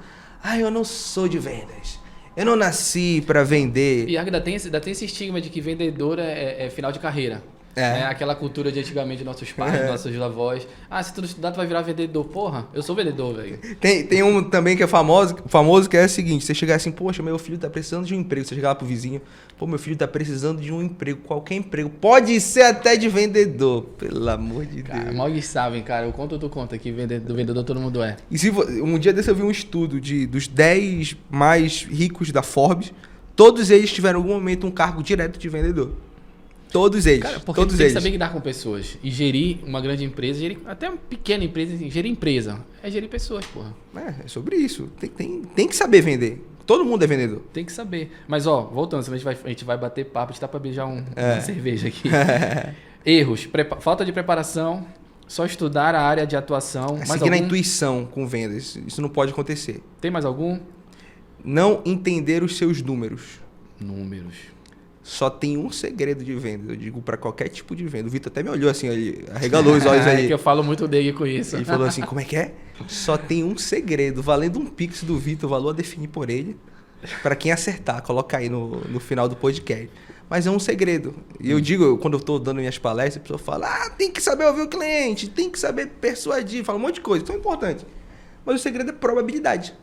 eu não sou de vendas. Eu não nasci para vender. E ainda tem esse estigma de que vendedor é final de carreira. É aquela cultura de antigamente de nossos pais, nossos avós. Se tu não estudar, tu vai virar vendedor. Porra, eu sou vendedor, velho. Tem um também que é famoso que é o seguinte: você chegar assim, poxa, meu filho tá precisando de um emprego. Você chegar lá pro vizinho, pô, meu filho tá precisando de um emprego, qualquer emprego. Pode ser até de vendedor, pelo amor de Deus. Mal eles sabem, cara. Eu conto ou tu conta que do vendedor todo mundo é. E um dia desse eu vi um estudo dos 10 mais ricos da Forbes. Todos eles tiveram em algum momento um cargo direto de vendedor. Todos eles. Cara, porque todos tem que saber lidar com pessoas. E gerir uma grande empresa, até uma pequena empresa, gerir empresa. É gerir pessoas, porra. É sobre isso. Tem que saber vender. Todo mundo é vendedor. Tem que saber. Mas, voltando, senão a gente vai bater papo, a gente tá pra beijar uma cerveja aqui. Erros. Falta de preparação, só estudar a área de atuação. Seguir na intuição com vendas. Isso não pode acontecer. Tem mais algum? Não entender os seus números. Números. Só tem um segredo de venda, eu digo para qualquer tipo de venda. O Vitor até me olhou assim, ele arregalou os olhos aí. É que eu falo muito dele com isso. Ele falou assim, como é que é? Só tem um segredo, valendo um pix do Vitor, o valor a definir por ele. Para quem acertar, coloca aí no final do podcast. Mas é um segredo. E eu digo, quando eu estou dando minhas palestras, a pessoa fala, tem que saber ouvir o cliente, tem que saber persuadir, fala um monte de coisa, isso é importante. Mas o segredo é probabilidade.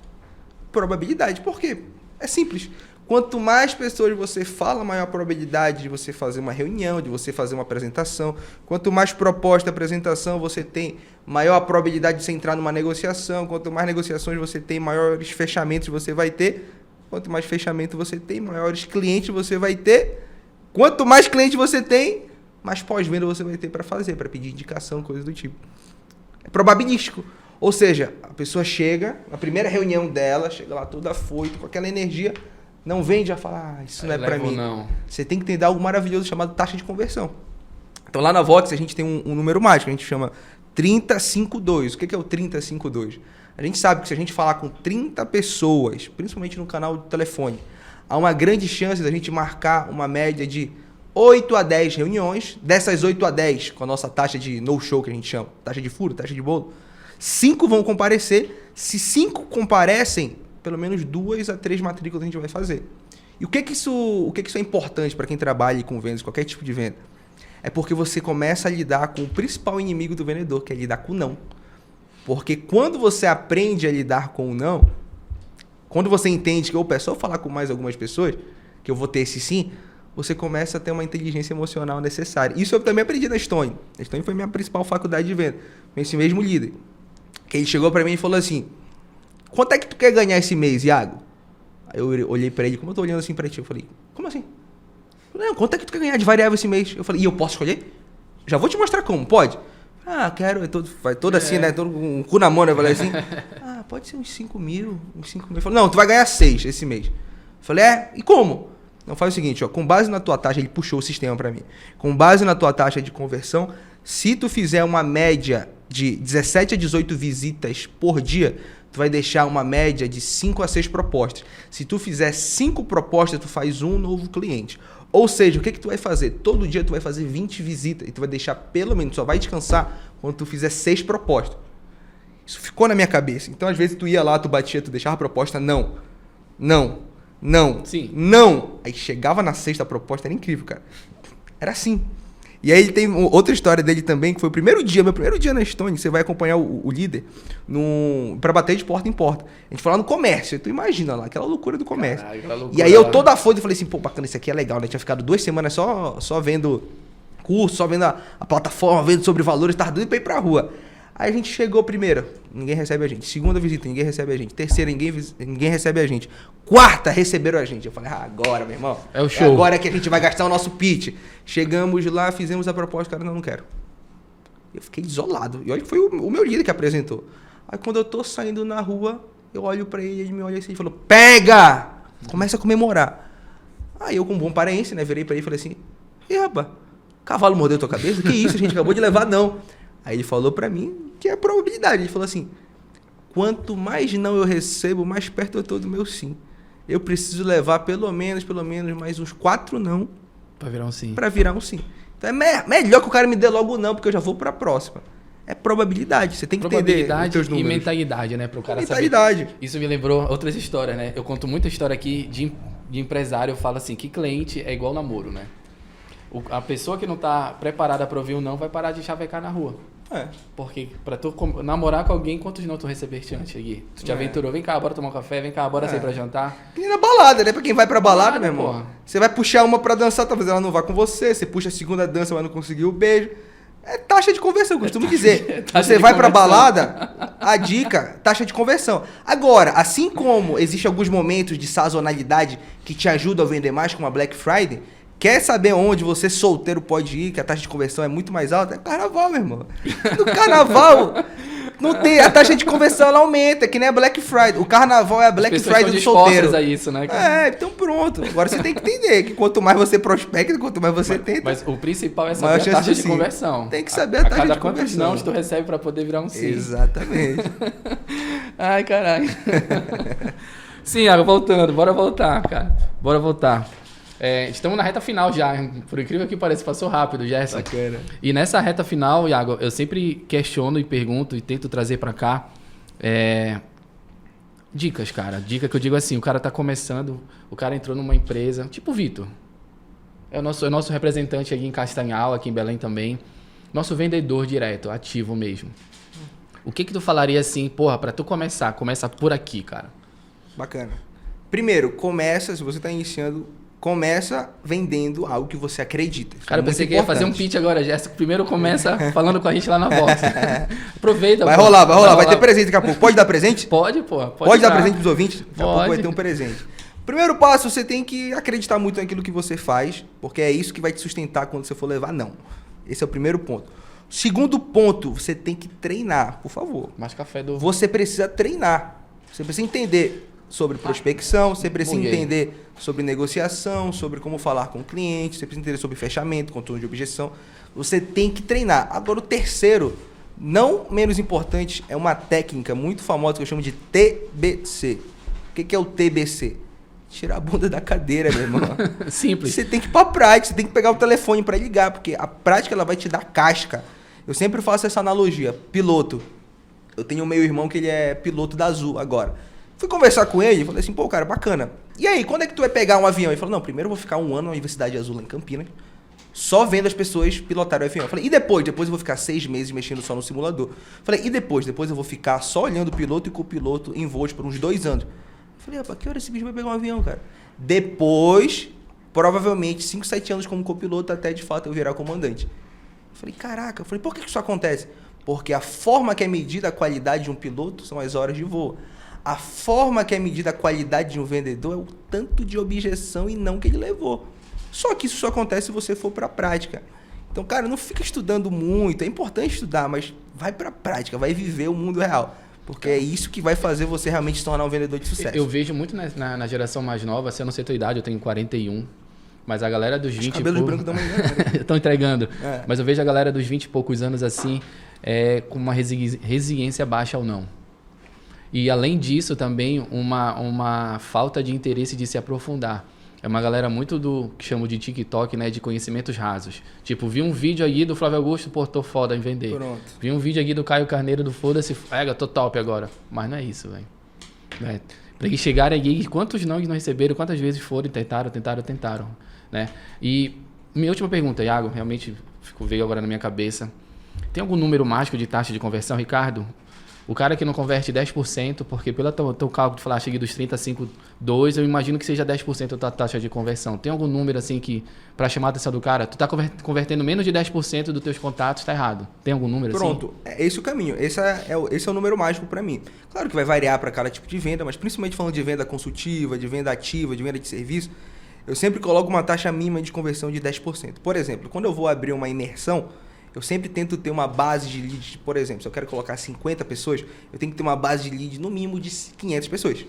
Probabilidade, por quê? É simples. Quanto mais pessoas você fala, maior a probabilidade de você fazer uma reunião, de você fazer uma apresentação. Quanto mais proposta, apresentação você tem, maior a probabilidade de você entrar numa negociação. Quanto mais negociações você tem, maiores fechamentos você vai ter. Quanto mais fechamento você tem, maiores clientes você vai ter. Quanto mais clientes você tem, mais pós-venda você vai ter para fazer, para pedir indicação, coisas do tipo. É probabilístico. Ou seja, a pessoa chega, na primeira reunião dela, chega lá toda afoita, com aquela energia, não vende, já fala, isso não é para mim. Não. Você tem que entender algo maravilhoso chamado taxa de conversão. Então lá na Vox a gente tem um número mágico, a gente chama 30-5-2. O que é o 30-5-2? A gente sabe que se a gente falar com 30 pessoas, principalmente no canal de telefone, há uma grande chance da gente marcar uma média de 8 a 10 reuniões. Dessas 8 a 10, com a nossa taxa de no-show que a gente chama, taxa de furo, taxa de bolo, 5 vão comparecer. Se 5 comparecem, pelo menos 2 a 3 matrículas a gente vai fazer. E o que isso é importante para quem trabalha com vendas, qualquer tipo de venda? É porque você começa a lidar com o principal inimigo do vendedor, que é lidar com o não. Porque quando você aprende a lidar com o não, quando você entende que, opa, é só falar com mais algumas pessoas, que eu vou ter esse sim, você começa a ter uma inteligência emocional necessária. Isso eu também aprendi na Stone. A Stone foi a minha principal faculdade de venda. Com esse mesmo líder. Que ele chegou para mim e falou assim, quanto é que tu quer ganhar esse mês, Iago? Aí eu olhei para ele, como eu tô olhando assim para ti, eu falei, como assim? Não, quanto é que tu quer ganhar de variável esse mês? Eu falei, e eu posso escolher? Já vou te mostrar como, pode? Quero, vai todo assim, né? Todo com um cu na mão, né? Eu falei assim, pode ser uns 5 mil. Ele falou, não, tu vai ganhar 6 esse mês. Eu falei, e como? Não, faz o seguinte, com base na tua taxa, ele puxou o sistema para mim. Com base na tua taxa de conversão, se tu fizer uma média de 17 a 18 visitas por dia, tu vai deixar uma média de 5 a 6 propostas. Se tu fizer 5 propostas, tu faz um novo cliente. Ou seja, o que tu vai fazer? Todo dia tu vai fazer 20 visitas e tu vai deixar pelo menos, só vai descansar quando tu fizer 6 propostas. Isso ficou na minha cabeça. Então, às vezes, tu ia lá, tu batia, tu deixava a proposta, não. Sim. Não. Aí chegava na sexta proposta, era incrível, cara. Era assim. E aí tem outra história dele também, que foi o meu primeiro dia na Stone, você vai acompanhar o líder pra bater de porta em porta. A gente foi lá no comércio, tu imagina lá, aquela loucura do comércio. Caralho, aquela loucura e aí eu lá. toda foda falei assim, pô, bacana, isso aqui é legal, né? Tinha ficado 2 semanas só vendo curso, só vendo a plataforma, vendo sobre valores, tava doido pra ir pra rua. Aí a gente chegou primeira, ninguém recebe a gente. Segunda visita, ninguém recebe a gente. Terceira, ninguém recebe a gente. Quarta, receberam a gente. Eu falei, agora, meu irmão. É o show. Agora que a gente vai gastar o nosso pitch. Chegamos lá, fizemos a proposta, cara, não quero. Eu fiquei isolado. E olha que foi o meu líder que apresentou. Aí quando eu tô saindo na rua, eu olho pra ele, ele me olha assim e falou, pega! Começa a comemorar. Aí eu, com um bom paraense, né, virei pra ele e falei assim, e rapaz, cavalo mordeu tua cabeça? Que isso, a gente acabou de levar, não. Aí ele falou pra mim que é a probabilidade. Ele falou assim, quanto mais não eu recebo, mais perto eu tô do meu sim. Eu preciso levar pelo menos mais uns 4 não. Pra virar um sim. Pra virar um sim. Então é melhor que o cara me dê logo não, porque eu já vou pra próxima. É probabilidade. Você tem que entender os teus números. E mentalidade, né? Pro cara mentalidade. saber. Isso me lembrou outras histórias, né? Eu conto muita história aqui de empresário. Eu falo assim, que cliente é igual namoro, né? A pessoa que não tá preparada pra ouvir o não vai parar de chavecar na rua. Porque pra tu namorar com alguém, quantos não tu recebeste antes aqui? Tu te aventurou, vem cá, bora tomar um café, vem cá, bora sair pra jantar. E na balada, né? Pra quem vai pra balada, meu irmão. Porra. Você vai puxar uma pra dançar, talvez ela não vá com você. Você puxa a segunda dança, mas não conseguiu o beijo. É taxa de conversão, eu costumo dizer. Você vai pra balada, a dica, taxa de conversão. Agora, assim como existem alguns momentos de sazonalidade que te ajudam a vender mais, como a Black Friday, quer saber onde você solteiro pode ir, que a taxa de conversão é muito mais alta? É carnaval, meu irmão. No carnaval, não tem, a taxa de conversão ela aumenta, que nem a Black Friday. O carnaval é a Black Friday do solteiro. A isso, né, cara? Então pronto. Agora você tem que entender que quanto mais você prospecta, quanto mais você tenta. Mas o principal é saber a taxa de conversão. Tem que saber a taxa de conversão. Quantos não tu recebe pra poder virar um sim. Exatamente. Ai, caralho. Sim, Iago, voltando. Bora voltar, cara. Bora voltar. Estamos na reta final já, por incrível que pareça, passou rápido, Gerson. Bacana. E nessa reta final, Iago, eu sempre questiono e pergunto e tento trazer pra cá dicas, cara. Dica que eu digo assim, o cara tá começando, o cara entrou numa empresa, tipo o Vitor. É o nosso representante aqui em Castanhal, aqui em Belém também. Nosso vendedor direto, ativo mesmo. O que tu falaria assim, porra, pra tu começa por aqui, cara? Bacana. Primeiro, se você tá iniciando, começa vendendo algo que você acredita. Cara, eu pensei que ia fazer um pitch agora, Jéssica. Primeiro começa falando com a gente lá na box. Aproveita. Vai rolar. Vai ter presente daqui a pouco. Pode dar presente? Pode, pô. Pode dar presente pros ouvintes? Daqui a pouco vai ter um presente. Primeiro passo, você tem que acreditar muito naquilo que você faz, porque é isso que vai te sustentar quando você for levar não. Esse é o primeiro ponto. Segundo ponto, você tem que treinar, por favor. Mais café do... Você precisa treinar. Você precisa entender sobre prospecção, você precisa entender sobre negociação, sobre como falar com o cliente, você precisa entender sobre fechamento, controle de objeção. Você tem que treinar. Agora, o terceiro, não menos importante, é uma técnica muito famosa que eu chamo de TBC. O que é o TBC? Tirar a bunda da cadeira, meu irmão. Simples. Você tem que ir pra prática, você tem que pegar o telefone para ligar, porque a prática ela vai te dar casca. Eu sempre faço essa analogia. Piloto. Eu tenho um meio-irmão que ele é piloto da Azul agora. Fui conversar com ele e falei assim, pô, cara, bacana. E aí, quando é que tu vai pegar um avião? Ele falou, não, primeiro eu vou ficar 1 ano na Universidade Azul lá em Campinas, só vendo as pessoas pilotarem o avião. Eu falei, e depois? Depois eu vou ficar 6 meses mexendo só no simulador. Eu falei, e depois? Depois eu vou ficar só olhando o piloto e copiloto em voos por uns 2 anos. Eu falei, rapaz, que hora esse bicho vai pegar um avião, cara? Depois, provavelmente, 5, 7 anos como copiloto até de fato eu virar comandante. Eu falei, caraca, por que isso acontece? Porque a forma que é medida a qualidade de um piloto são as horas de voo. A forma que é medida a qualidade de um vendedor é o tanto de objeção e não que ele levou. Só que isso só acontece se você for para a prática. Então, cara, não fica estudando muito. É importante estudar, mas vai para a prática, vai viver o mundo real. Porque é isso que vai fazer você realmente se tornar um vendedor de sucesso. Eu vejo muito na geração mais nova, se eu não sei a tua idade, eu tenho 41. Mas a galera dos 20 e poucos... brancos dão uma estão entregando. Mas eu vejo a galera dos 20 e poucos anos assim, com uma resiliência baixa ou não. E além disso também uma falta de interesse de se aprofundar. É uma galera muito do que chamo de TikTok, né? De conhecimentos rasos. Tipo, vi um vídeo aí do Flávio Augusto, pô, tô foda em vender. Pronto. Vi um vídeo aqui do Caio Carneiro do Foda-se, tô top agora. Mas não é isso, velho. Né? Pra eles chegarem aqui, quantos não receberam, quantas vezes foram, tentaram, né? E minha última pergunta, Iago, realmente veio agora na minha cabeça. Tem algum número mágico de taxa de conversão, Ricardo? O cara que não converte 10%, porque pelo teu cálculo de falar, cheguei dos 30 a 5, 2, eu imagino que seja 10% a tua taxa de conversão. Tem algum número assim que, pra chamar a atenção do cara, tu tá convertendo menos de 10% dos teus contatos, tá errado. Tem algum número Pronto, assim? é esse o caminho. Esse é o número mágico para mim. Claro que vai variar para cada tipo de venda, mas principalmente falando de venda consultiva, de venda ativa, de venda de serviço, eu sempre coloco uma taxa mínima de conversão de 10%. Por exemplo, quando eu vou abrir uma imersão, eu sempre tento ter uma base de leads, por exemplo, se eu quero colocar 50 pessoas, eu tenho que ter uma base de leads no mínimo de 500 pessoas.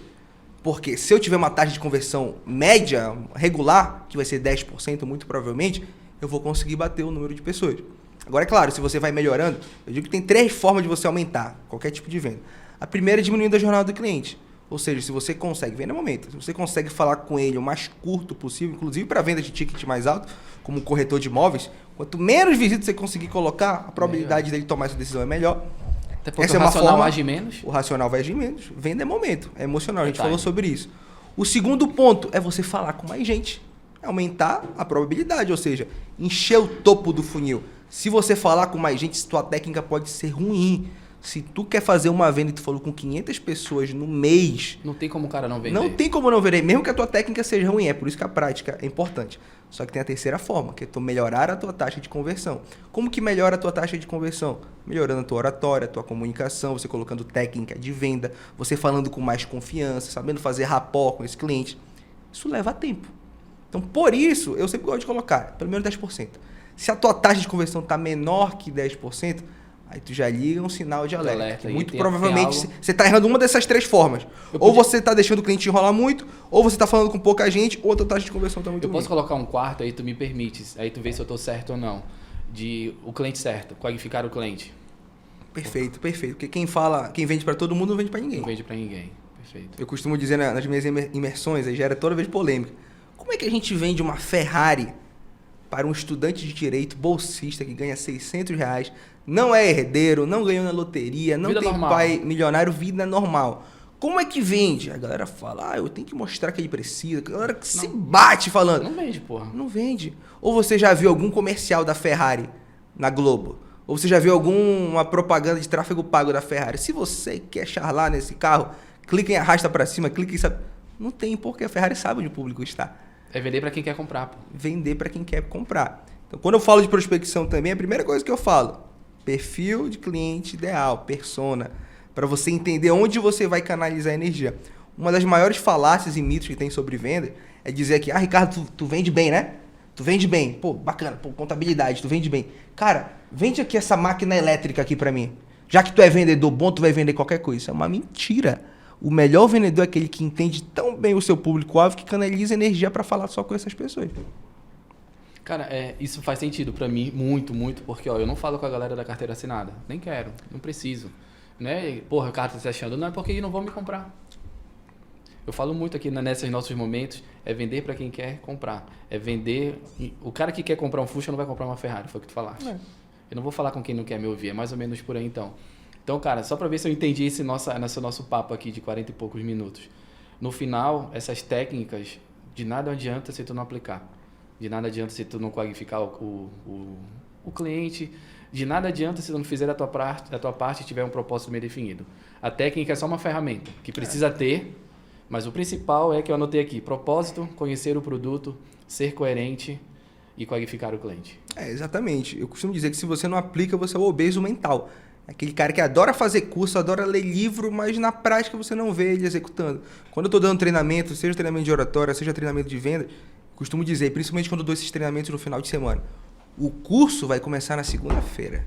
Porque se eu tiver uma taxa de conversão média, regular, que vai ser 10% muito provavelmente, eu vou conseguir bater o número de pessoas. Agora, é claro, se você vai melhorando, eu digo que tem 3 formas de você aumentar qualquer tipo de venda. A primeira é diminuindo a jornada do cliente. Ou seja, se você consegue, venda no momento, se você consegue falar com ele o mais curto possível, inclusive para venda de ticket mais alto, como corretor de imóveis, quanto menos visitas você conseguir colocar, a probabilidade dele tomar essa decisão é melhor. Até porque essa o racional age menos. O racional vai agir menos. Venda é momento, é emocional, a gente falou sobre isso. O segundo ponto é você falar com mais gente, aumentar a probabilidade, ou seja, encher o topo do funil. Se você falar com mais gente, sua técnica pode ser ruim. Se tu quer fazer uma venda e tu falou com 500 pessoas no mês... Não tem como o cara não vender. Não tem como não vender, mesmo que a tua técnica seja ruim. É por isso que a prática é importante. Só que tem a terceira forma, que é tu melhorar a tua taxa de conversão. Como que melhora a tua taxa de conversão? Melhorando a tua oratória, a tua comunicação, você colocando técnica de venda, você falando com mais confiança, sabendo fazer rapport com esse cliente. Isso leva tempo. Então, por isso, eu sempre gosto de colocar pelo menos 10%. Se a tua taxa de conversão está menor que 10%, aí tu já liga um sinal de alerta. Muito provavelmente você está errando uma dessas 3 formas. Ou você está deixando o cliente enrolar muito, ou você está falando com pouca gente, ou a tua taxa de conversão está muito ruim. Eu posso colocar um quarto aí, tu me permite, aí tu vê se eu estou certo ou não. De o cliente certo, qualificar o cliente. Perfeito. Porque quem vende para todo mundo não vende para ninguém. Não vende para ninguém, perfeito. Eu costumo dizer nas minhas imersões, aí gera toda vez polêmica. Como é que a gente vende uma Ferrari para um estudante de direito bolsista que ganha R$600, não é herdeiro, não ganhou na loteria, não tem pai milionário, vida normal? Como é que vende? A galera fala, eu tenho que mostrar que ele precisa. A galera se bate falando. Não vende, porra. Não vende. Ou você já viu algum comercial da Ferrari na Globo? Ou você já viu alguma propaganda de tráfego pago da Ferrari? Se você quer charlar nesse carro, clica em arrasta para cima, clica em... Não tem, porque a Ferrari sabe onde o público está. É vender para quem quer comprar, pô. Vender para quem quer comprar. Então, quando eu falo de prospecção também, a primeira coisa que eu falo, perfil de cliente ideal, persona, para você entender onde você vai canalizar a energia. Uma das maiores falácias e mitos que tem sobre venda é dizer que, Ricardo, tu vende bem, né? Tu vende bem. Pô, bacana, pô, contabilidade, tu vende bem. Cara, vende aqui essa máquina elétrica aqui para mim. Já que tu é vendedor bom, tu vai vender qualquer coisa. Isso é uma mentira. O melhor vendedor é aquele que entende tão bem o seu público-alvo que canaliza energia para falar só com essas pessoas. Cara, isso faz sentido para mim, muito, porque eu não falo com a galera da carteira assinada. Nem quero, não preciso. Né? Porra, o cara tá se achando, não é porque eles não vão me comprar. Eu falo muito aqui nesses nossos momentos, é vender para quem quer comprar. É vender... O cara que quer comprar um Fusca não vai comprar uma Ferrari, foi o que tu falaste. Eu não vou falar com quem não quer me ouvir, é mais ou menos por aí então. Então, cara, só para ver se eu entendi esse nosso papo aqui de 40 e poucos minutos. No final, essas técnicas, de nada adianta se tu não aplicar. De nada adianta se tu não qualificar o cliente. De nada adianta se tu não fizer a tua parte e tiver um propósito bem definido. A técnica é só uma ferramenta que precisa ter, mas o principal é que eu anotei aqui. Propósito, conhecer o produto, ser coerente e qualificar o cliente. Exatamente. Eu costumo dizer que se você não aplica, você é o obeso mental. Aquele cara que adora fazer curso, adora ler livro, mas na prática você não vê ele executando. Quando eu estou dando treinamento, seja treinamento de oratória, seja treinamento de venda, costumo dizer, principalmente quando eu dou esses treinamentos no final de semana, o curso vai começar na segunda-feira.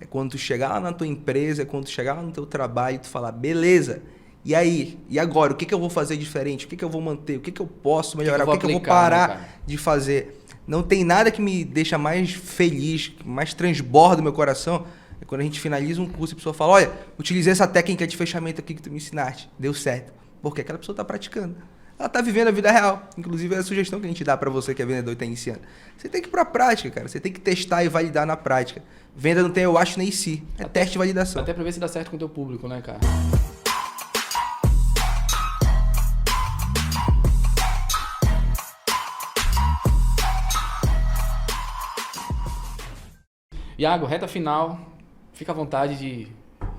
É quando tu chegar lá na tua empresa, é quando tu chegar lá no teu trabalho e tu falar, beleza, e aí? E agora? O que eu vou fazer diferente? O que eu vou manter? O que eu posso melhorar? O que eu vou parar de fazer? Não tem nada que me deixa mais feliz, mais transborda o meu coração, é quando a gente finaliza um curso e a pessoa fala, olha, utilizei essa técnica de fechamento aqui que tu me ensinaste, deu certo. Porque aquela pessoa está praticando. ela tá vivendo a vida real. Inclusive, é a sugestão que a gente dá para você que é vendedor e tá iniciando. Você tem que ir pra prática, cara. Você tem que testar e validar na prática. Venda não tem eu acho nem se. É teste e validação. Até pra ver se dá certo com o teu público, né, cara? Iago, reta final. Fica à vontade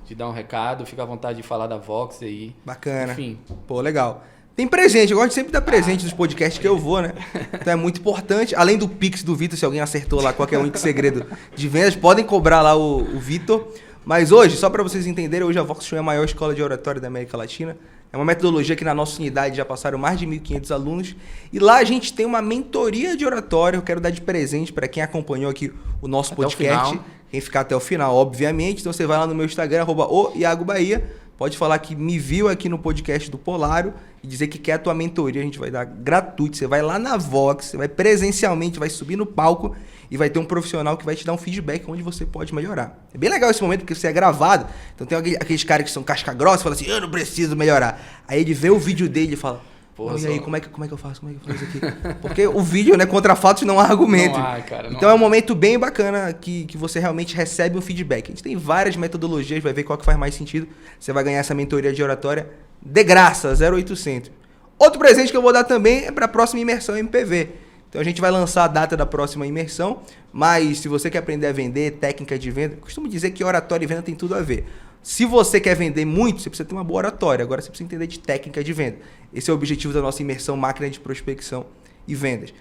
de dar um recado. Fica à vontade de falar da Vox aí. Bacana. Enfim. Pô, legal. Tem presente, eu gosto de sempre dar presente nos podcasts que eu vou, né? Então é muito importante. Além do Pix do Vitor, se alguém acertou lá qualquer único segredo de vendas, podem cobrar lá o Vitor. Mas hoje, só para vocês entenderem, hoje a Vox Show é a maior escola de oratória da América Latina. É uma metodologia que na nossa unidade já passaram mais de 1.500 alunos. E lá a gente tem uma mentoria de oratória. Eu quero dar de presente para quem acompanhou aqui o nosso podcast. Quem ficar até o final, obviamente. Então você vai lá no meu Instagram, @oiagobahia. Pode falar que me viu aqui no podcast do Polaro e dizer que quer a tua mentoria. A gente vai dar gratuito. Você vai lá na Vox, você vai presencialmente, vai subir no palco e vai ter um profissional que vai te dar um feedback onde você pode melhorar. É bem legal esse momento porque você é gravado. Então tem aqueles caras que são casca grossa e falam assim, eu não preciso melhorar. Aí ele vê o vídeo dele e fala, porra, e aí, como é que eu faço? Como é que eu faço aqui? Porque o vídeo, né, contra fatos não há argumento. Não há, cara, não então há. É um momento bem bacana que você realmente recebe um feedback. A gente tem várias metodologias, vai ver qual que faz mais sentido. Você vai ganhar essa mentoria de oratória de graça, 0800. Outro presente que eu vou dar também é para a próxima imersão MPV. Então a gente vai lançar a data da próxima imersão, mas se você quer aprender a vender, técnica de venda, eu costumo dizer que oratória e venda tem tudo a ver. Se você quer vender muito, você precisa ter uma boa oratória. Agora você precisa entender de técnica de venda. Esse é o objetivo da nossa imersão Máquina de Prospecção e Vendas.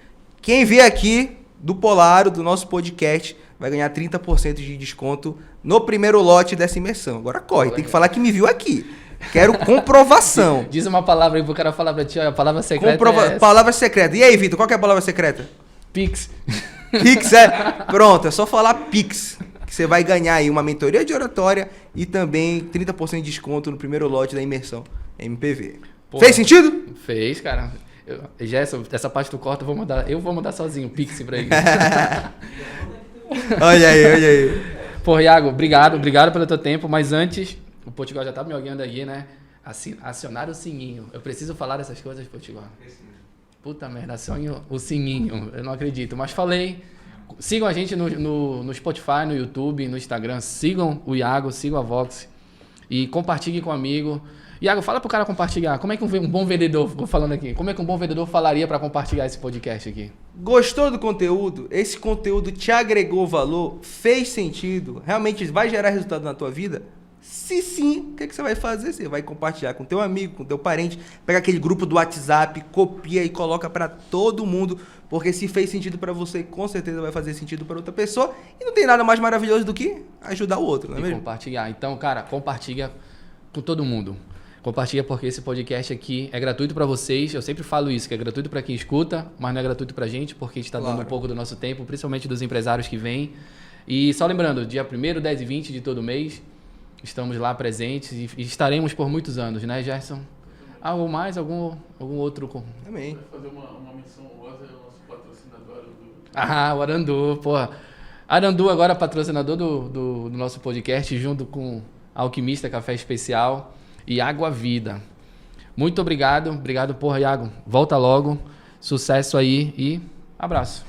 Quem vier aqui do Polaro, do nosso podcast, vai ganhar 30% de desconto no primeiro lote dessa imersão. Agora corre, tem que falar que me viu aqui. Quero comprovação. Diz uma palavra aí pro cara falar pra ti, ó, a palavra secreta é essa. Palavra secreta. E aí, Vitor, qual que é a palavra secreta? Pix. Pix, é? Pronto, é só falar Pix. Que você vai ganhar aí uma mentoria de oratória e também 30% de desconto no primeiro lote da imersão MPV. Porra, fez sentido? Fez, cara. Essa parte tu corta, eu vou mandar sozinho o Pix pra ele. Olha aí. Pô, Iago, obrigado pelo teu tempo, mas antes, o Potiguar já tá me olhando aí, né? Acionar o sininho. Eu preciso falar dessas coisas, Potiguar. Puta merda, acione o sininho. Eu não acredito, mas falei. Sigam a gente no Spotify, no YouTube, no Instagram. Sigam o Iago, sigam a Vox. E compartilhem com um amigo. Iago, fala pro cara compartilhar. Como é que um bom vendedor, vou falando aqui, como é que um bom vendedor falaria para compartilhar esse podcast aqui? Gostou do conteúdo? Esse conteúdo te agregou valor? Fez sentido? Realmente vai gerar resultado na tua vida? Se sim, o que você vai fazer? Você vai compartilhar com teu amigo, com teu parente, pega aquele grupo do WhatsApp, copia e coloca para todo mundo, porque se fez sentido para você, com certeza vai fazer sentido para outra pessoa, e não tem nada mais maravilhoso do que ajudar o outro, não é mesmo? Compartilhar. Então, cara, compartilha com todo mundo. Compartilha porque esse podcast aqui é gratuito para vocês. Eu sempre falo isso, que é gratuito para quem escuta, mas não é gratuito pra gente, porque a gente está dando um pouco do nosso tempo, principalmente dos empresários que vêm. E só lembrando, dia 1º, 10 e 20 de todo mês, estamos lá presentes e estaremos por muitos anos, né, Gerson? Algo mais? Algum outro? Amém. Vai fazer uma menção honrosa ao nosso patrocinador Arandu. Ah, o Arandu, porra. Arandu agora patrocinador do nosso podcast, junto com Alquimista Café Especial e Água Vida. Muito obrigado, porra, Iago. Volta logo, sucesso aí e abraço.